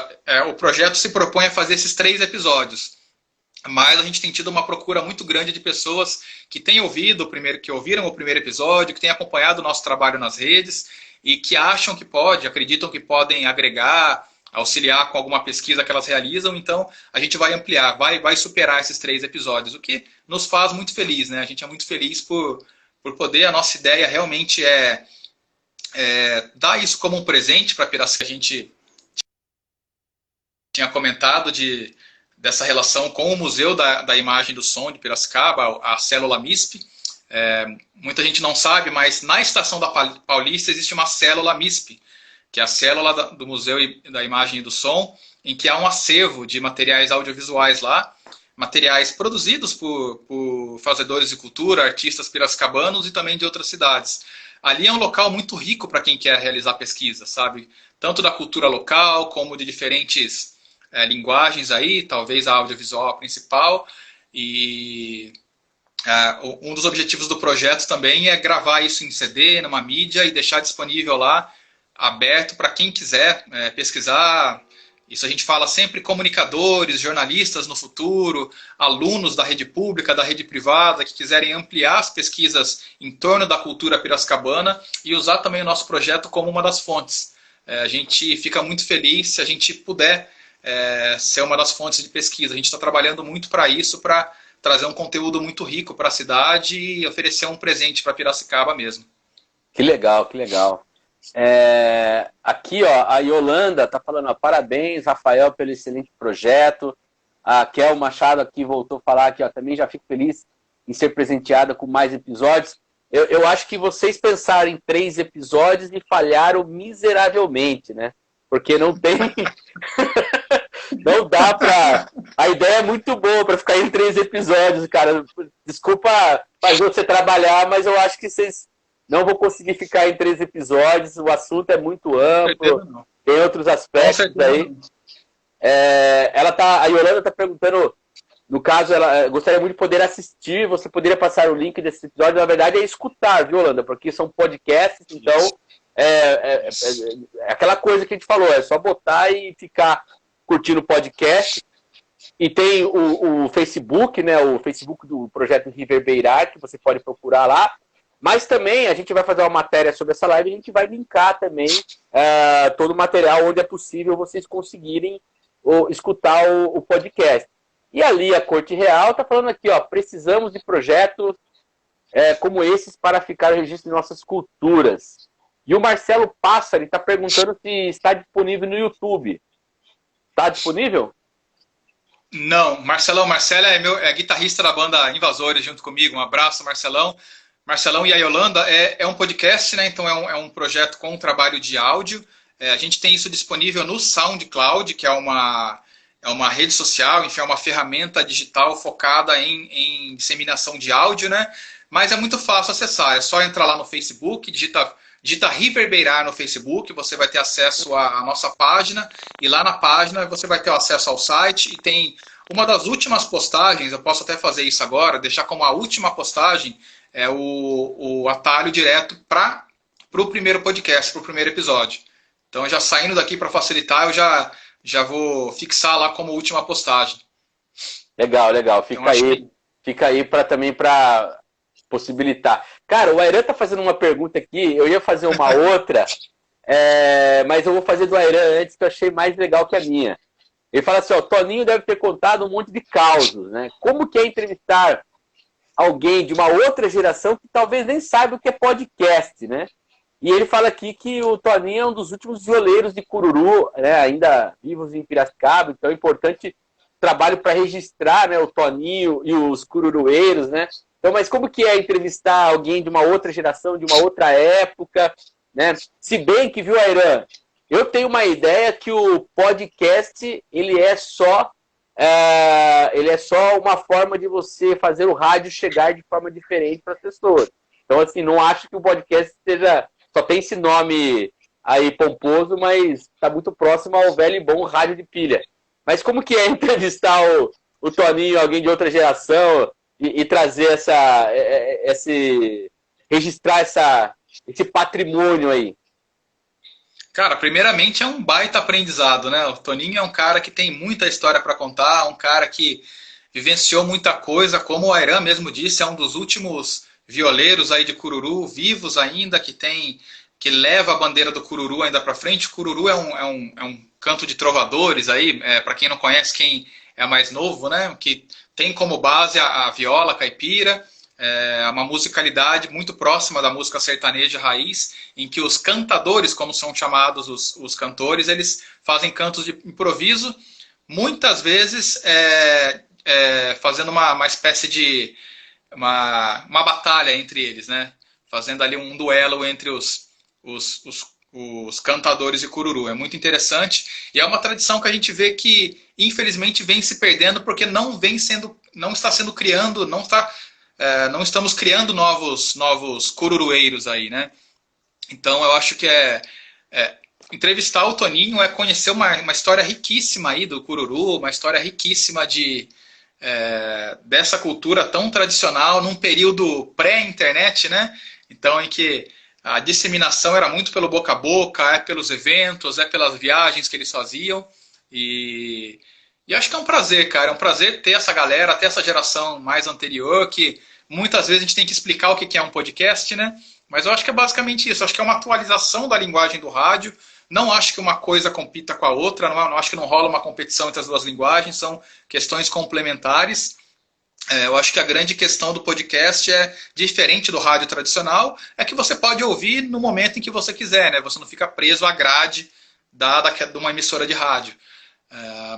o projeto se propõe a fazer esses 3 episódios. Mas a gente tem tido uma procura muito grande de pessoas que têm que ouviram o primeiro episódio, que têm acompanhado o nosso trabalho nas redes e que acham que acreditam que podem agregar, auxiliar com alguma pesquisa que elas realizam. Então a gente vai ampliar, vai superar esses 3 episódios, o que nos faz muito feliz, né? A gente é muito feliz por poder, a nossa ideia realmente dar isso como um presente para Piracicaba. A gente tinha comentado dessa relação com o Museu da Imagem e do Som de Piracicaba, a célula MISP. Muita gente não sabe, mas na Estação da Paulista existe uma célula MISP, que é a célula do Museu da Imagem e do Som, em que há um acervo de materiais audiovisuais lá, materiais produzidos por fazedores de cultura, artistas piracicabanos e também de outras cidades. Ali é um local muito rico para quem quer realizar pesquisa, sabe? Tanto da cultura local, como de diferentes linguagens aí, talvez a audiovisual a principal. E um dos objetivos do projeto também é gravar isso em CD, numa mídia, e deixar disponível lá aberto para quem quiser pesquisar. Isso a gente fala sempre, comunicadores, jornalistas no futuro, alunos da rede pública, da rede privada, que quiserem ampliar as pesquisas em torno da cultura piracicabana e usar também o nosso projeto como uma das fontes. A gente fica muito feliz se a gente puder ser uma das fontes de pesquisa. A gente está trabalhando muito para isso, para trazer um conteúdo muito rico para a cidade e oferecer um presente para Piracicaba mesmo. Que legal, que legal. Aqui, ó, a Yolanda tá falando, ó, parabéns, Rafael, pelo excelente projeto. A Kel Machado aqui voltou a falar que, ó, também já fico feliz em ser presenteada com mais episódios. Eu acho que vocês pensaram em 3 episódios e falharam miseravelmente, né? Porque não tem... Não dá pra... A ideia é muito boa para ficar em 3 episódios, cara. Desculpa fazer você trabalhar, mas eu acho que vocês não vão conseguir ficar em 3 episódios. O assunto é muito amplo, tem outros aspectos aí. A Yolanda está perguntando, no caso, ela gostaria muito de poder assistir. Você poderia passar o link desse episódio? Na verdade, é escutar, viu, Yolanda? Porque são podcasts, então é aquela coisa que a gente falou, é só botar e ficar curtindo o podcast. E tem o Facebook, né? O Facebook do Projeto Reverberar, que você pode procurar lá. Mas também a gente vai fazer uma matéria sobre essa live e a gente vai linkar também todo o material onde é possível vocês conseguirem escutar o podcast. E ali a Corte Real está falando aqui, ó, precisamos de projetos como esses para ficar o registro de nossas culturas. E o Marcelo Passari está perguntando se está disponível no YouTube. Está disponível? Não, Marcelo é guitarrista da banda Invasores junto comigo. Um abraço, Marcelão. Marcelão e a Yolanda é um podcast, né? Então é um projeto com um trabalho de áudio. A gente tem isso disponível no SoundCloud, que é uma rede social, enfim, é uma ferramenta digital focada em disseminação de áudio, né? Mas é muito fácil acessar, é só entrar lá no Facebook, digita Reverberar no Facebook, você vai ter acesso à nossa página, e lá na página você vai ter acesso ao site, e tem uma das últimas postagens, eu posso até fazer isso agora, deixar como a última postagem, o atalho direto para o primeiro podcast, para o primeiro episódio. Então, já saindo daqui para facilitar, eu já vou fixar lá como última postagem. Legal. Fica aí também para possibilitar. Cara, o Airan tá fazendo uma pergunta aqui, eu ia fazer uma outra, mas eu vou fazer do Airan antes, que eu achei mais legal que a minha. Ele fala assim, ó, Toninho deve ter contado um monte de causos, né? Como que é entrevistar alguém de uma outra geração que talvez nem saiba o que é podcast, né? E ele fala aqui que o Toninho é um dos últimos violeiros de Cururu, né, ainda vivos em Piracicaba, então é importante trabalho para registrar, né, o Toninho e os cururueiros, né? Então, mas como que é entrevistar alguém de uma outra geração, de uma outra época, né? Se bem que, viu, Airan, eu tenho uma ideia que o podcast, ele é só uma forma de você fazer o rádio chegar de forma diferente para as pessoas. Então, assim, não acho que o podcast só tem esse nome aí pomposo, mas está muito próximo ao velho e bom rádio de pilha. Mas como que é entrevistar o Toninho, alguém de outra geração, e trazer registrar esse patrimônio aí? Cara, primeiramente é um baita aprendizado, né? O Toninho é um cara que tem muita história para contar, um cara que vivenciou muita coisa, como o Airan mesmo disse, é um dos últimos violeiros aí de Cururu, vivos ainda, que leva a bandeira do Cururu ainda para frente. O Cururu é um canto de trovadores aí, para quem não conhece, quem é mais novo, né? Que tem como base a viola caipira, uma musicalidade muito próxima da música sertaneja raiz, em que os cantadores, como são chamados os cantores, eles fazem cantos de improviso, muitas vezes fazendo uma espécie de uma batalha entre eles, né? Fazendo ali um duelo entre os cantadores de Cururu. É muito interessante e é uma tradição que a gente vê que infelizmente vem se perdendo porque não estamos criando novos cururueiros aí, né? Então eu acho que entrevistar o Toninho é conhecer uma história riquíssima aí do Cururu, uma história riquíssima dessa cultura tão tradicional num período pré-internet, né? Então, em que a disseminação era muito pelo boca a boca, é pelos eventos, é pelas viagens que eles faziam. E acho que é um prazer, cara. É um prazer ter essa galera, ter essa geração mais anterior, que muitas vezes a gente tem que explicar o que é um podcast, né? Mas eu acho que é basicamente isso. Eu acho que é uma atualização da linguagem do rádio. Não acho que uma coisa compita com a outra. Não acho que não rola uma competição entre as duas linguagens. São questões complementares. Eu acho que a grande questão do podcast é diferente do rádio tradicional, é que você pode ouvir no momento em que você quiser, né? Você não fica preso à grade de uma emissora de rádio.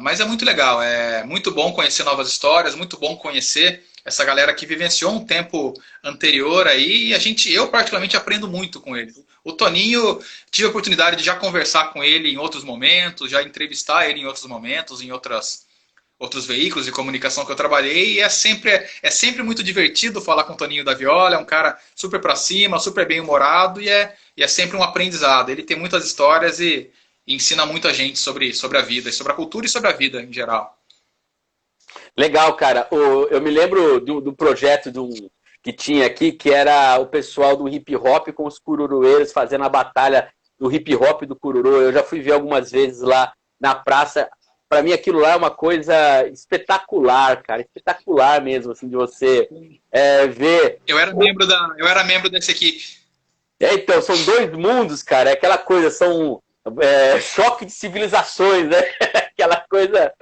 Mas é muito legal, é muito bom conhecer novas histórias, muito bom conhecer essa galera que vivenciou um tempo anterior aí, e eu particularmente aprendo muito com ele. O Toninho, tive a oportunidade de já conversar com ele em outros momentos, já entrevistar ele em outros momentos, em outros veículos de comunicação que eu trabalhei, e é sempre muito divertido falar com o Toninho da Viola, é um cara super pra cima, super bem-humorado, e é sempre um aprendizado. Ele tem muitas histórias e ensina muita gente sobre a vida, sobre a cultura e sobre a vida em geral. Legal, cara. Eu me lembro do projeto que tinha aqui, que era o pessoal do hip hop com os cururueiros fazendo a batalha do hip hop do cururu. Eu já fui ver algumas vezes lá na praça. Para mim aquilo lá é uma coisa espetacular, cara, espetacular mesmo, assim, de você ver. Eu era membro dessa equipe. Então, são dois mundos, cara, é aquela coisa, são choque de civilizações, né? Aquela coisa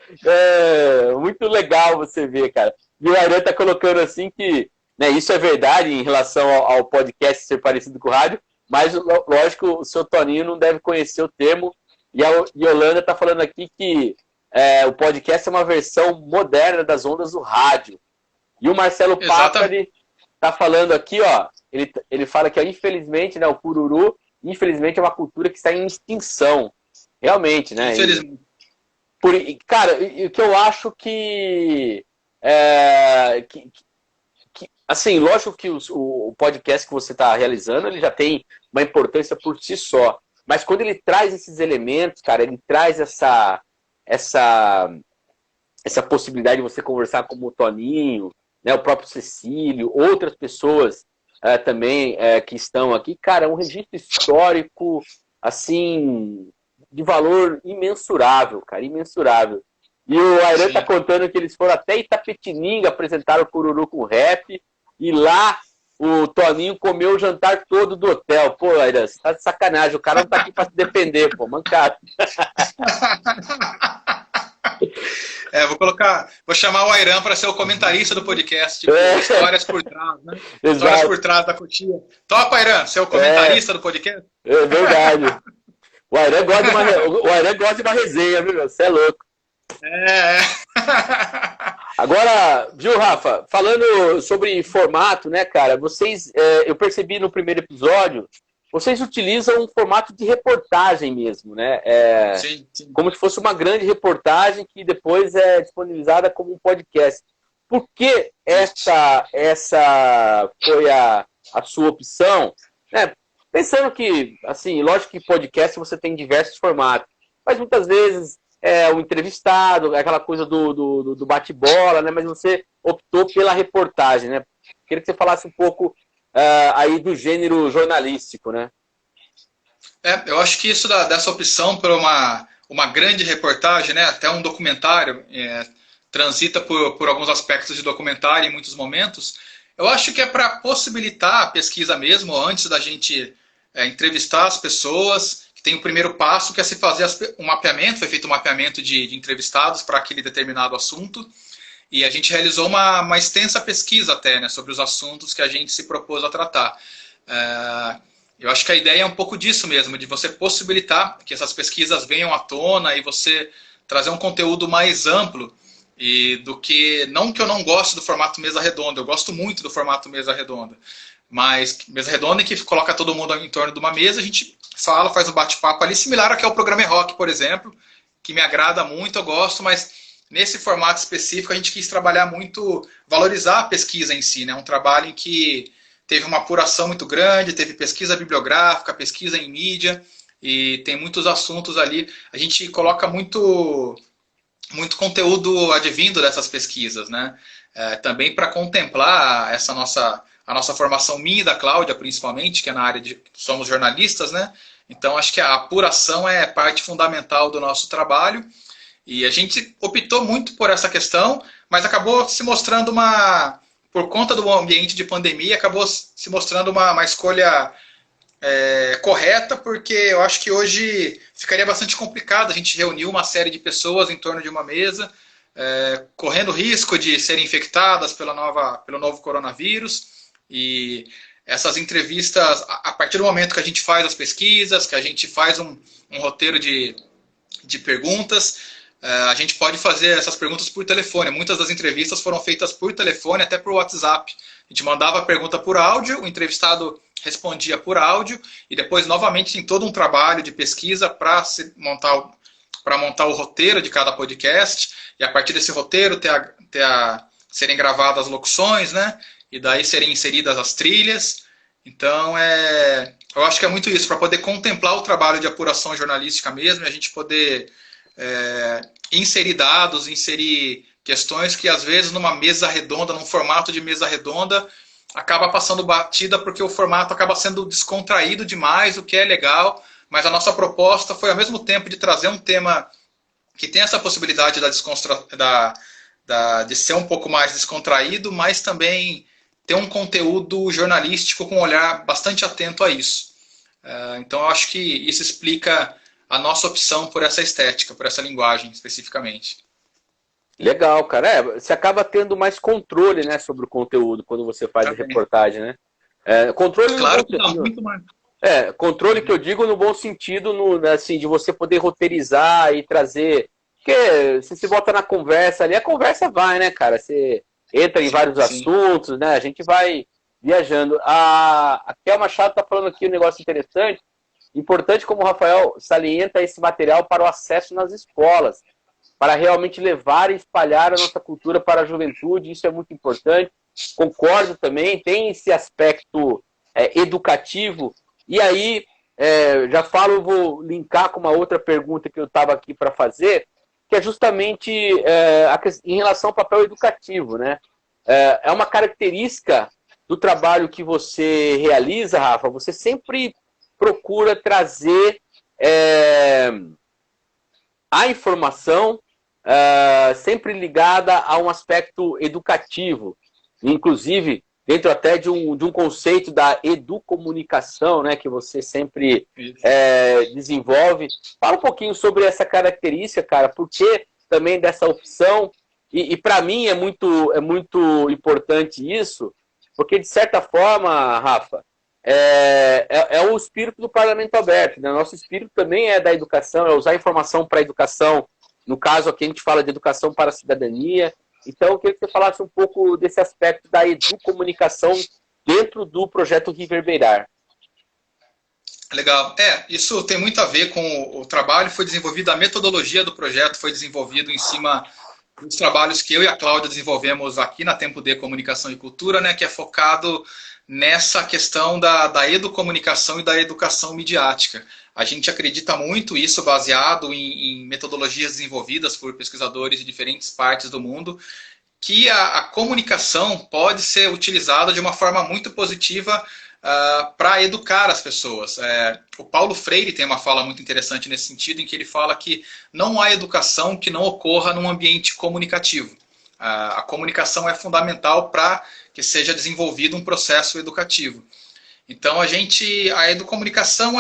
muito legal você ver, cara. E o Airan tá colocando assim que, né, isso é verdade em relação ao podcast ser parecido com o rádio, mas, lógico, o seu Toninho não deve conhecer o termo, e a Yolanda tá falando aqui que o podcast é uma versão moderna das ondas do rádio. E o Marcelo Papari está falando aqui, ó, ele fala que, ó, infelizmente, né, o cururu, infelizmente, é uma cultura que está em extinção. Realmente, né? Infelizmente. Cara, o que eu acho que assim, lógico que o podcast que você está realizando, ele já tem uma importância por si só. Mas quando ele traz esses elementos, cara, ele traz essa possibilidade de você conversar com o Toninho, né, o próprio Cecílio, outras pessoas também que estão aqui. Cara, é um registro histórico, assim, de valor imensurável, cara, imensurável. E o Airan tá contando que eles foram até Itapetininga, apresentaram o Cururu com rap, e lá o Toninho comeu o jantar todo do hotel. Pô, Airan, você tá de sacanagem, o cara não tá aqui pra se defender, pô, mancado. Vou chamar o Airan para ser o comentarista do podcast, tipo, histórias por trás, né? Exato. Histórias por trás da cotia. Topa, Airan, ser o comentarista do podcast? É verdade. O Airan gosta de uma resenha, viu? Você é louco. Agora, viu, Rafa, falando sobre formato, né, cara, vocês, eu percebi no primeiro episódio, vocês utilizam um formato de reportagem mesmo, né? Sim. Como se fosse uma grande reportagem que depois é disponibilizada como um podcast. Por que essa foi a sua opção? Né? Pensando que, assim, lógico que podcast você tem diversos formatos, mas muitas vezes o entrevistado, aquela coisa do bate-bola, né? Mas você optou pela reportagem, né? Queria que você falasse um pouco aí do gênero jornalístico, né? Eu acho que isso dessa opção por uma grande reportagem, né? Até um documentário, transita por alguns aspectos de documentário em muitos momentos. Eu acho que é para possibilitar a pesquisa mesmo, antes da gente entrevistar as pessoas, que tem o primeiro passo, que é se fazer um mapeamento. Foi feito um mapeamento de entrevistados para aquele determinado assunto, e a gente realizou uma extensa pesquisa até, né, sobre os assuntos que a gente se propôs a tratar. Eu acho que a ideia é um pouco disso mesmo, de você possibilitar que essas pesquisas venham à tona e você trazer um conteúdo mais amplo, e não que eu não gosto do formato mesa redonda, eu gosto muito do formato mesa redonda, mas mesa redonda em que coloca todo mundo em torno de uma mesa, a gente fala, faz um bate-papo ali, similar ao que é o programa Rock, por exemplo, que me agrada muito, eu gosto, mas nesse formato específico a gente quis trabalhar muito, valorizar a pesquisa em si, né? Um trabalho em que teve uma apuração muito grande, teve pesquisa bibliográfica, pesquisa em mídia, e tem muitos assuntos ali. A gente coloca muito conteúdo advindo dessas pesquisas, né? Também para contemplar a a nossa formação, minha e da Cláudia, principalmente, que é na área de... somos jornalistas, né? Então, acho que a apuração é parte fundamental do nosso trabalho. E a gente optou muito por essa questão, mas acabou se mostrando por conta do ambiente de pandemia, acabou se mostrando uma escolha correta, porque eu acho que hoje ficaria bastante complicado a gente reunir uma série de pessoas em torno de uma mesa, correndo risco de serem infectadas pelo novo coronavírus. E essas entrevistas, a partir do momento que a gente faz as pesquisas, que a gente faz um roteiro de perguntas, a gente pode fazer essas perguntas por telefone. Muitas das entrevistas foram feitas por telefone, até por WhatsApp. A gente mandava a pergunta por áudio, o entrevistado respondia por áudio, e depois, novamente, tem todo um trabalho de pesquisa para montar o roteiro de cada podcast, e a partir desse roteiro serem gravadas as locuções, né? E daí serem inseridas as trilhas. Então, eu acho que é muito isso, para poder contemplar o trabalho de apuração jornalística mesmo, e a gente poder inserir dados, inserir questões que, às vezes, numa mesa redonda, num formato de mesa redonda, acaba passando batida porque o formato acaba sendo descontraído demais, o que é legal, mas a nossa proposta foi, ao mesmo tempo, de trazer um tema que tem essa possibilidade de ser um pouco mais descontraído, mas também ter um conteúdo jornalístico com um olhar bastante atento a isso. Então, eu acho que isso explica a nossa opção por essa estética, por essa linguagem, especificamente. Legal, cara. Você acaba tendo mais controle, né, sobre o conteúdo quando você faz a reportagem, né? Controle claro que não, muito mais. Controle que eu digo no bom sentido, assim, de você poder roteirizar e trazer... Porque se você bota na conversa ali, a conversa vai, né, cara? Você entra em vários assuntos, né? A gente vai viajando. A Kel Machado está falando aqui um negócio interessante. Importante, como o Rafael salienta, esse material para o acesso nas escolas, para realmente levar e espalhar a nossa cultura para a juventude. Isso é muito importante. Concordo também, tem esse aspecto educativo. E aí, eu vou linkar com uma outra pergunta que eu estava aqui para fazer, que é justamente em relação ao papel educativo, né? É uma característica do trabalho que você realiza, Rafa, você sempre procura trazer a informação sempre ligada a um aspecto educativo, inclusive dentro até de um conceito da educomunicação, né, que você sempre desenvolve. Fala um pouquinho sobre essa característica, cara, por que também dessa opção, e para mim é muito importante isso, porque de certa forma, Rafa, é o espírito do Parlamento Aberto, né? Nosso espírito também é da educação, é usar informação para a educação. No caso aqui a gente fala de educação para a cidadania. Então eu queria que você falasse um pouco desse aspecto da educomunicação dentro do projeto Reverberar. Legal. Isso tem muito a ver com o trabalho, foi desenvolvido, a metodologia do projeto foi desenvolvido em cima dos trabalhos que eu e a Cláudia desenvolvemos aqui na Tempo D Comunicação e Cultura, né, que é focado nessa questão da educomunicação e da educação midiática. A gente acredita muito, isso baseado em metodologias desenvolvidas por pesquisadores de diferentes partes do mundo, que a comunicação pode ser utilizada de uma forma muito positiva para educar as pessoas. O Paulo Freire tem uma fala muito interessante nesse sentido, em que ele fala que não há educação que não ocorra num ambiente comunicativo. A comunicação é fundamental para que seja desenvolvido um processo educativo. Então, a educomunicação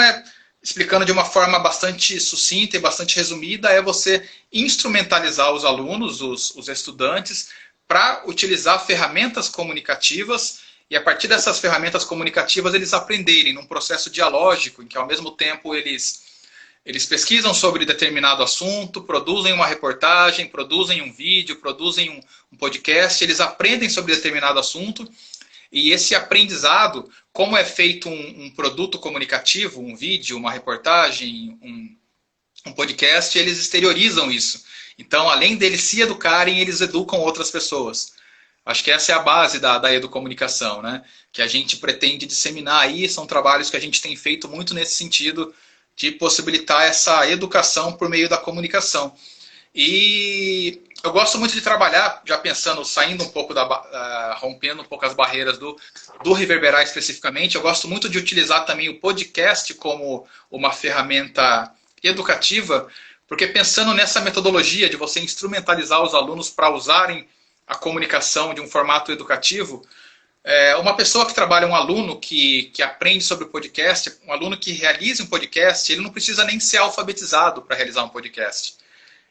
explicando de uma forma bastante sucinta e bastante resumida, é você instrumentalizar os alunos, os estudantes, para utilizar ferramentas comunicativas e, a partir dessas ferramentas comunicativas, eles aprenderem num processo dialógico, em que, ao mesmo tempo, eles pesquisam sobre determinado assunto, produzem uma reportagem, produzem um vídeo, produzem um podcast, eles aprendem sobre determinado assunto, e esse aprendizado, como é feito um produto comunicativo, um vídeo, uma reportagem, um podcast, eles exteriorizam isso. Então, além deles se educarem, eles educam outras pessoas. Acho que essa é a base da educomunicação, né? Que a gente pretende disseminar aí, são trabalhos que a gente tem feito muito nesse sentido, de possibilitar essa educação por meio da comunicação. E eu gosto muito de trabalhar, já pensando, saindo um pouco rompendo um pouco as barreiras do Reverberar especificamente, eu gosto muito de utilizar também o podcast como uma ferramenta educativa, porque pensando nessa metodologia de você instrumentalizar os alunos para usarem a comunicação de um formato educativo, uma pessoa que trabalha, um aluno que aprende sobre o podcast, um aluno que realiza um podcast, ele não precisa nem ser alfabetizado para realizar um podcast.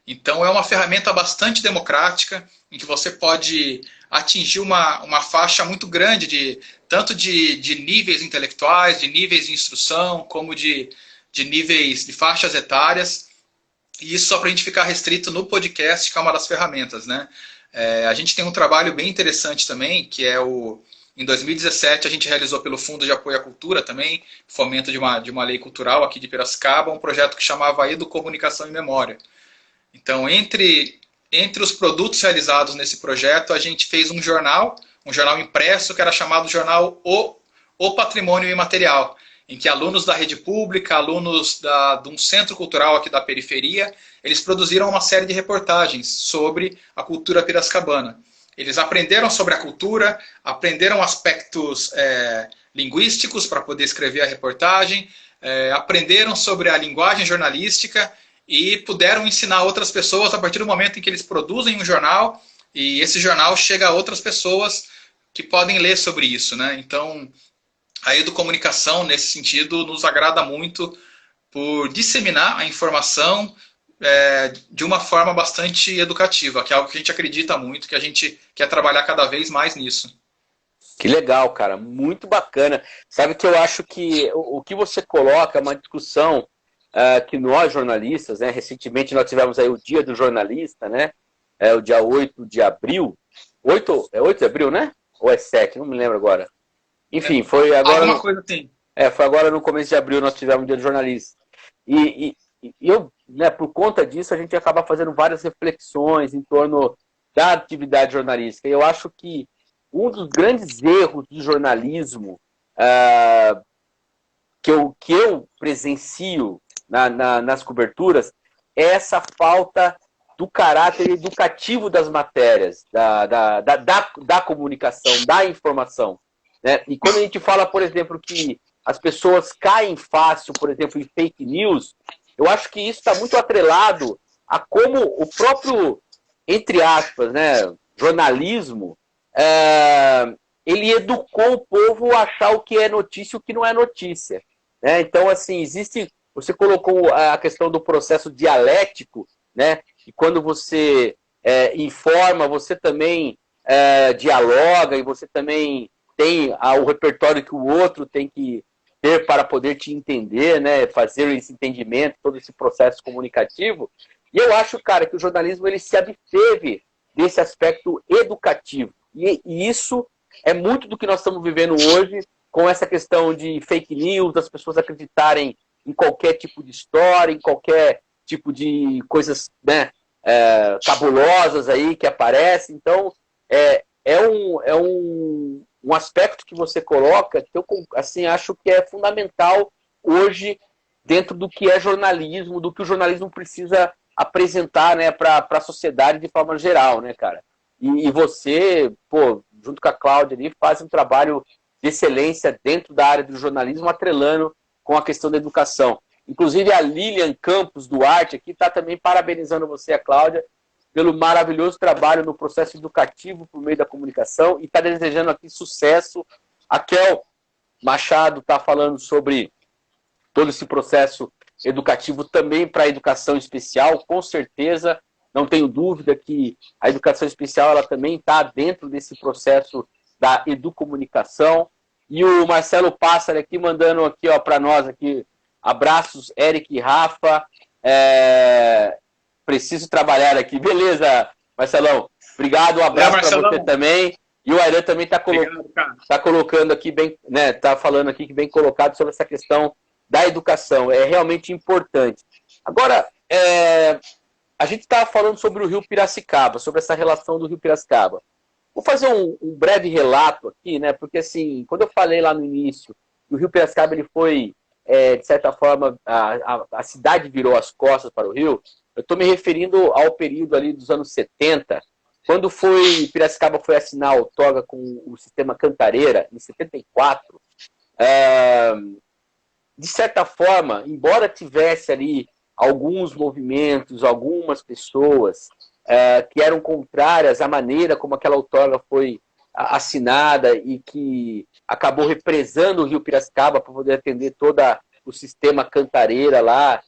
Então é uma ferramenta bastante democrática, em que você pode atingir uma faixa muito grande, tanto de níveis intelectuais, de níveis de instrução, como de níveis de faixas etárias. E isso só para a gente ficar restrito no podcast, que é uma das ferramentas, né? A gente tem um trabalho bem interessante também, que é em 2017 a gente realizou pelo Fundo de Apoio à Cultura também, fomento de uma lei cultural aqui de Piracicaba, um projeto que chamava Educomunicação em Memória. Então, entre os produtos realizados nesse projeto, a gente fez um jornal impresso, que era chamado Jornal O Patrimônio Imaterial, em que alunos da rede pública, alunos de um centro cultural aqui da periferia, eles produziram uma série de reportagens sobre a cultura piracicabana. Eles aprenderam sobre a cultura, aprenderam aspectos linguísticos para poder escrever a reportagem, aprenderam sobre a linguagem jornalística e puderam ensinar outras pessoas a partir do momento em que eles produzem um jornal e esse jornal chega a outras pessoas que podem ler sobre isso, né? Então, a educomunicação, nesse sentido, nos agrada muito por disseminar a informação de uma forma bastante educativa, que é algo que a gente acredita muito, que a gente quer trabalhar cada vez mais nisso. Que legal, cara, muito bacana. Sabe que eu acho que o que você coloca é uma discussão que nós jornalistas, né, recentemente nós tivemos aí o Dia do Jornalista, né, o dia 8 de abril, 8 de abril, né? Ou é 7, não me lembro agora. Enfim, foi agora... Alguma coisa assim. Foi agora no começo de abril nós tivemos o Dia do Jornalista. E eu, né, por conta disso, a gente acaba fazendo várias reflexões em torno da atividade jornalística. E eu acho que um dos grandes erros do jornalismo que eu presencio nas coberturas é essa falta do caráter educativo das matérias, da comunicação, da informação. Né? E quando a gente fala, por exemplo, que as pessoas caem fácil, por exemplo, em fake news, eu acho que isso está muito atrelado a como o próprio, entre aspas, né, jornalismo, ele educou o povo a achar o que é notícia e o que não é notícia. Né? Então, assim, você colocou a questão do processo dialético, né? E quando você informa, você também dialoga e você também tem o repertório que o outro tem que ter para poder te entender, né? Fazer esse entendimento, todo esse processo comunicativo. E eu acho, cara, que o jornalismo ele se absteve desse aspecto educativo. E isso é muito do que nós estamos vivendo hoje, com essa questão de fake news, das pessoas acreditarem em qualquer tipo de história, em qualquer tipo de coisas, né, cabulosas aí que aparecem. Então, é um aspecto que você coloca que eu, assim, acho que é fundamental hoje dentro do que é jornalismo, do que o jornalismo precisa apresentar, né, para a sociedade de forma geral, né, cara? E você, pô, junto com a Cláudia ali, faz um trabalho de excelência dentro da área do jornalismo, atrelando com a questão da educação. Inclusive a Lilian Campos Duarte aqui está também parabenizando você, a Cláudia, pelo maravilhoso trabalho no processo educativo por meio da comunicação e está desejando aqui sucesso. A Kel Machado está falando sobre todo esse processo educativo também para a educação especial, com certeza, não tenho dúvida que a educação especial ela também está dentro desse processo da educomunicação. E o Marcelo Pássaro aqui mandando aqui para nós aqui, abraços, Eric e Rafa, preciso trabalhar aqui. Beleza, Marcelão, obrigado, um abraço para você também. E o Airan também está colocando aqui bem, né, está falando aqui que bem colocado sobre essa questão da educação, é realmente importante. Agora, a gente estava falando sobre o Rio Piracicaba, sobre essa relação do Rio Piracicaba. Vou fazer um breve relato aqui, né? Porque, assim, quando eu falei lá no início, o Rio Piracicaba ele foi, de certa forma, a cidade virou as costas para o Rio, eu estou me referindo ao período ali dos anos 70, quando Piracicaba foi assinar a outorga com o sistema Cantareira, em 74, de certa forma, embora tivesse ali alguns movimentos, algumas pessoas que eram contrárias à maneira como aquela outorga foi assinada e que acabou represando o Rio Piracicaba para poder atender todo o sistema Cantareira lá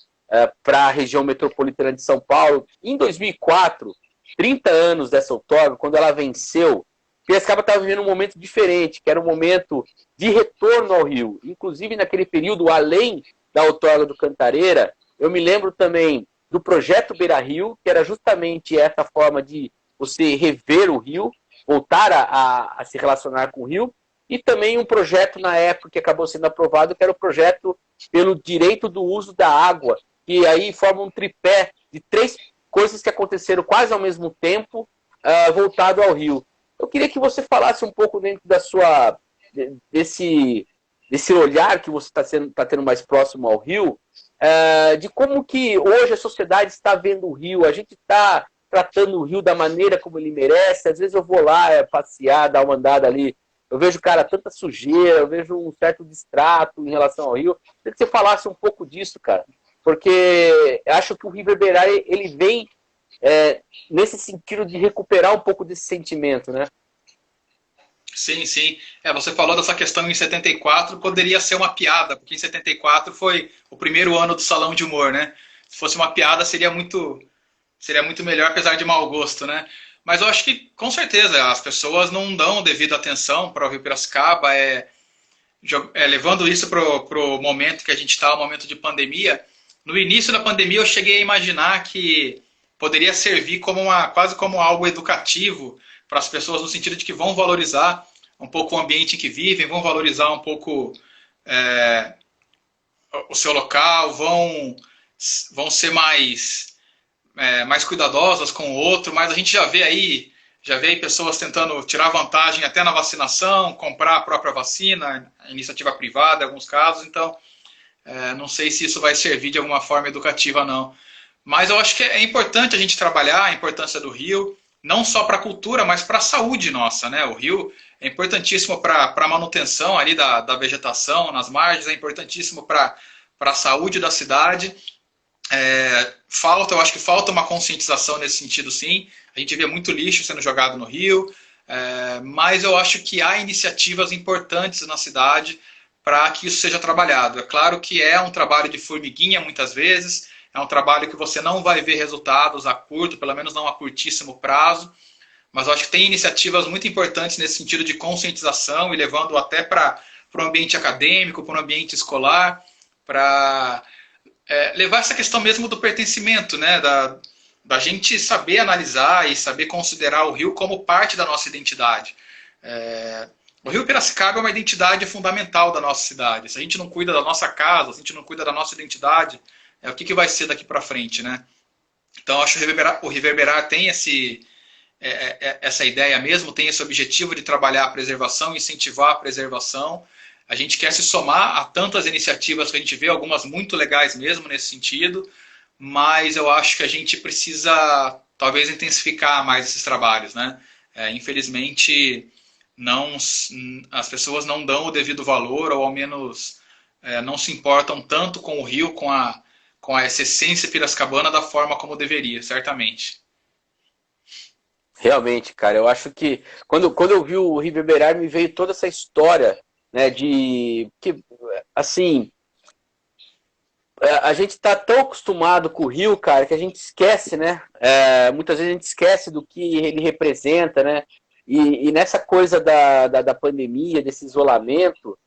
para a região metropolitana de São Paulo. Em 2004, 30 anos dessa outorga, quando ela venceu, Piracicaba estava vivendo um momento diferente, que era um momento de retorno ao Rio. Inclusive, naquele período, além da outorga do Cantareira, eu me lembro também do projeto Beira Rio, que era justamente essa forma de você rever o Rio, voltar a se relacionar com o Rio, e também um projeto na época que acabou sendo aprovado, que era o projeto pelo direito do uso da água, que aí forma um tripé de 3 coisas que aconteceram quase ao mesmo tempo, voltado ao Rio. Eu queria que você falasse um pouco dentro desse olhar que você está tendo mais próximo ao Rio, de como que hoje a sociedade está vendo o Rio. A gente está tratando o Rio da maneira como ele merece. Às vezes eu vou lá passear, dar uma andada ali, eu vejo, cara, tanta sujeira, eu vejo um certo distrato em relação ao Rio. Eu queria que você falasse um pouco disso, cara, porque acho que o Reverberar, ele vem nesse sentido de recuperar um pouco desse sentimento, né? Sim, sim. Você falou dessa questão em 74, poderia ser uma piada, porque em 74 foi o primeiro ano do Salão de Humor, né? Se fosse uma piada, seria muito melhor, apesar de mau gosto, né? Mas eu acho que, com certeza, as pessoas não dão devida atenção para o Rio Piracicaba, levando isso para o momento que a gente está, o momento de pandemia. No início da pandemia, eu cheguei a imaginar que poderia servir quase como algo educativo para as pessoas, no sentido de que vão valorizar um pouco o ambiente em que vivem, vão valorizar um pouco o seu local, vão ser mais cuidadosas com o outro, mas a gente já vê aí pessoas tentando tirar vantagem até na vacinação, comprar a própria vacina, a iniciativa privada em alguns casos, então não sei se isso vai servir de alguma forma educativa, não. Mas eu acho que é importante a gente trabalhar a importância do rio, não só para a cultura, mas para a saúde nossa, né? O rio é importantíssimo para a manutenção ali da vegetação nas margens, é importantíssimo para a saúde da cidade. Eu acho que falta uma conscientização nesse sentido, sim. A gente vê muito lixo sendo jogado no rio, mas eu acho que há iniciativas importantes na cidade para que isso seja trabalhado. É claro que é um trabalho de formiguinha muitas vezes, é um trabalho que você não vai ver resultados a curto, pelo menos não a curtíssimo prazo, mas eu acho que tem iniciativas muito importantes nesse sentido de conscientização e levando até para o ambiente acadêmico, para o ambiente escolar, para levar essa questão mesmo do pertencimento, né? Da gente saber analisar e saber considerar o rio como parte da nossa identidade. O Rio Piracicaba é uma identidade fundamental da nossa cidade. Se a gente não cuida da nossa casa, se a gente não cuida da nossa identidade, o que vai ser daqui para frente, né? Então, acho que o Reverberar tem essa ideia mesmo, tem esse objetivo de trabalhar a preservação, incentivar a preservação. A gente quer se somar a tantas iniciativas que a gente vê, algumas muito legais mesmo nesse sentido, mas eu acho que a gente precisa, talvez, intensificar mais esses trabalhos, né? Infelizmente, as pessoas não dão o devido valor, ou ao menos não se importam tanto com o rio, com essa essência piracicabana da forma como deveria, certamente. Realmente, cara, eu acho que quando eu vi o Reverberar, me veio toda essa história, né, assim, a gente está tão acostumado com o Rio, cara, que a gente esquece, né? Muitas vezes a gente esquece do que ele representa, né? E nessa coisa da pandemia, desse isolamento,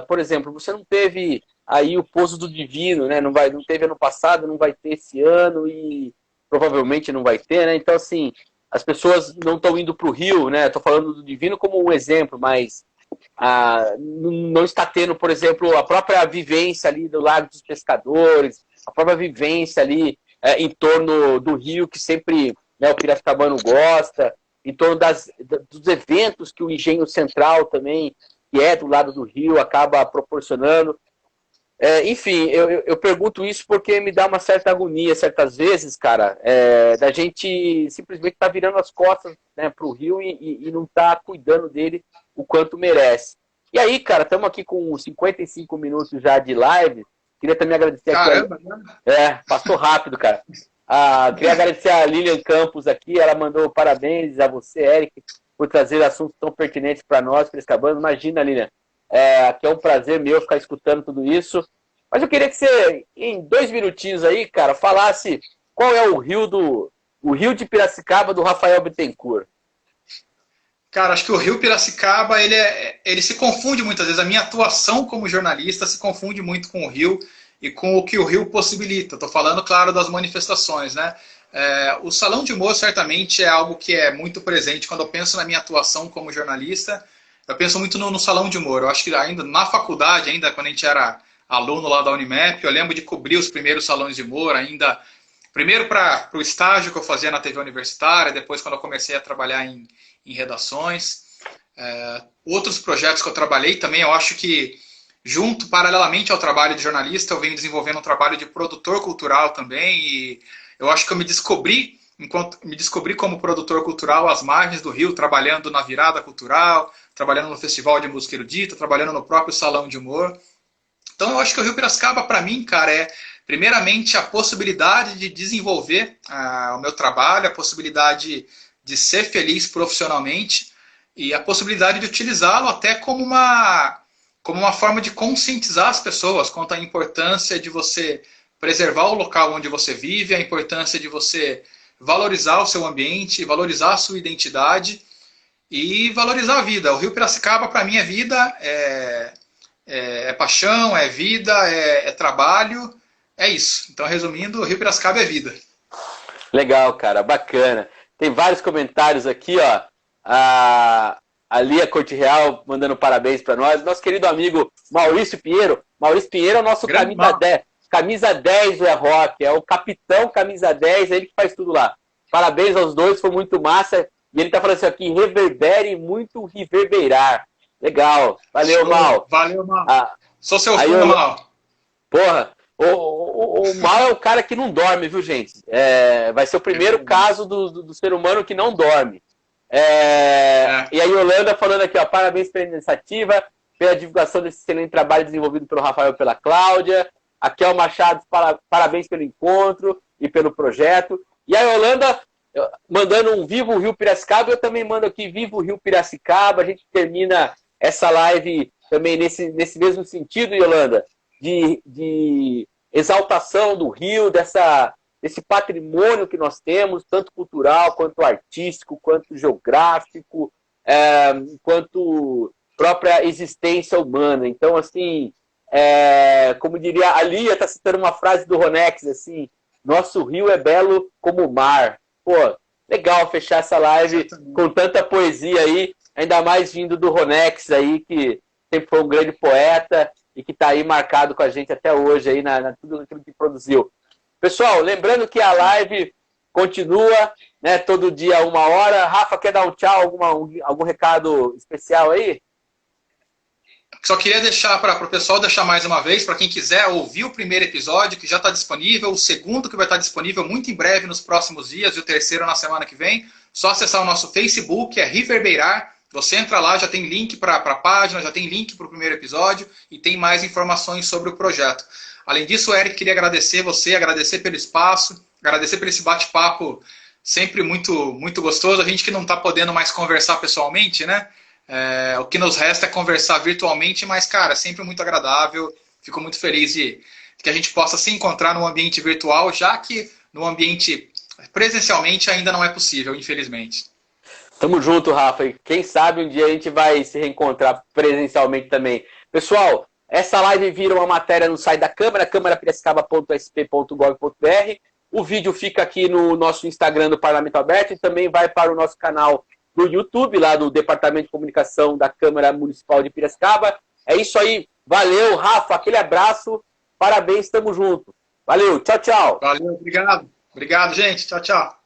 por exemplo, você não teve aí o Pouso do Divino, né? Não teve ano passado, não vai ter esse ano e provavelmente não vai ter, né? Então, assim, as pessoas não estão indo para o Rio, né? Estou falando do Divino como um exemplo, mas não está tendo, por exemplo, a própria vivência ali do Lago dos Pescadores, a própria vivência ali em torno do Rio, que sempre, né, o piracicabano gosta, em torno dos eventos que o Engenho Central também, que é do lado do Rio, acaba proporcionando. Enfim, eu pergunto isso porque me dá uma certa agonia, certas vezes, cara, da gente simplesmente tá virando as costas, né, pro Rio e não tá cuidando dele o quanto merece. E aí, cara, estamos aqui com 55 minutos já de live. Queria também agradecer Caramba, aqui. Passou rápido, cara. Queria agradecer a Lilian Campos aqui, ela mandou parabéns a você, Eric, por trazer assuntos tão pertinentes para nós, Piracicabana. Imagina, Lilian, aqui é um prazer meu ficar escutando tudo isso. Mas eu queria que você, em 2 minutinhos aí, cara, falasse qual é o Rio de Piracicaba do Rafael Bittencourt. Cara, acho que o Rio Piracicaba, ele se confunde muitas vezes. A minha atuação como jornalista se confunde muito com o Rio e com o que o Rio possibilita. Estou falando, claro, das manifestações, né? O Salão de Humor certamente é algo que é muito presente. Quando eu penso na minha atuação como jornalista, eu penso muito no Salão de Humor. Eu acho que ainda na faculdade, ainda quando a gente era aluno lá da Unimep, eu lembro de cobrir os primeiros salões de humor, ainda primeiro para o estágio que eu fazia na TV universitária, depois quando eu comecei a trabalhar em redações. Outros projetos que eu trabalhei também, eu acho que junto, paralelamente ao trabalho de jornalista, eu venho desenvolvendo um trabalho de produtor cultural também, e eu acho que eu me descobri como produtor cultural às margens do Rio, trabalhando na Virada Cultural, trabalhando no Festival de Música Erudita, trabalhando no próprio Salão de Humor. Então eu acho que o Rio Piracicaba, para mim, cara, é primeiramente a possibilidade de desenvolver o meu trabalho, a possibilidade de ser feliz profissionalmente e a possibilidade de utilizá-lo até como uma forma de conscientizar as pessoas quanto à importância de você preservar o local onde você vive, a importância de você valorizar o seu ambiente, valorizar a sua identidade e valorizar a vida. O Rio Piracicaba, para mim, é vida, é paixão, é vida, é trabalho, é isso. Então, resumindo, o Rio Piracicaba é vida. Legal, cara, bacana. Tem vários comentários aqui, ó. A Lia Corte Real mandando parabéns para nós. Nosso querido amigo Maurício Pinheiro. Maurício Pinheiro é o nosso camisa 10 do E-Rock. É o capitão camisa 10, é ele que faz tudo lá. Parabéns aos dois, foi muito massa. E ele tá falando assim aqui, reverbere muito reverberar. Legal. Valeu, Mal. Valeu, Mal. Sou seu fã, Mal. Porra. O Mal é o cara que não dorme, viu, gente? Vai ser o primeiro caso do ser humano que não dorme. E a Yolanda falando aqui, ó, parabéns pela iniciativa, pela divulgação desse excelente trabalho desenvolvido pelo Rafael e pela Cláudia. Aqui é o Machado, parabéns pelo encontro e pelo projeto. E a Yolanda mandando um Viva o Rio Piracicaba, eu também mando aqui Viva o Rio Piracicaba. A gente termina essa live também nesse mesmo sentido, Yolanda, de exaltação do Rio, desse patrimônio que nós temos, tanto cultural, quanto artístico, quanto geográfico, quanto própria existência humana. Então, assim, como diria, a Lia está citando uma frase do Ronex, assim, nosso rio é belo como o mar. Pô, legal fechar essa live com tanta poesia aí, ainda mais vindo do Ronex aí, que sempre foi um grande poeta e que está aí marcado com a gente até hoje, aí tudo aquilo que produziu. Pessoal, lembrando que a live continua, né, todo dia 1h. Rafa, quer dar um tchau, algum recado especial aí? Só queria deixar para o pessoal deixar mais uma vez, para quem quiser ouvir o primeiro episódio, que já está disponível, o segundo que vai estar disponível muito em breve, nos próximos dias, e o terceiro na semana que vem, só acessar o nosso Facebook, Reverberar. Você entra lá, já tem link para a página, já tem link para o primeiro episódio e tem mais informações sobre o projeto. Além disso, Eric, queria agradecer você, agradecer pelo espaço, agradecer por esse bate-papo sempre muito, muito gostoso. A gente que não está podendo mais conversar pessoalmente, né? O que nos resta é conversar virtualmente, mas, cara, sempre muito agradável. Fico muito feliz de que a gente possa se encontrar no ambiente virtual, já que no ambiente presencialmente ainda não é possível, infelizmente. Tamo junto, Rafa. E quem sabe um dia a gente vai se reencontrar presencialmente também. Pessoal, essa live vira uma matéria no site da Câmara, câmarapiracicaba.sp.gov.br. O vídeo fica aqui no nosso Instagram do Parlamento Aberto e também vai para o nosso canal do YouTube, lá do Departamento de Comunicação da Câmara Municipal de Piracicaba. É isso aí. Valeu, Rafa. Aquele abraço. Parabéns, tamo junto. Valeu. Tchau, tchau. Valeu, obrigado. Obrigado, gente. Tchau, tchau.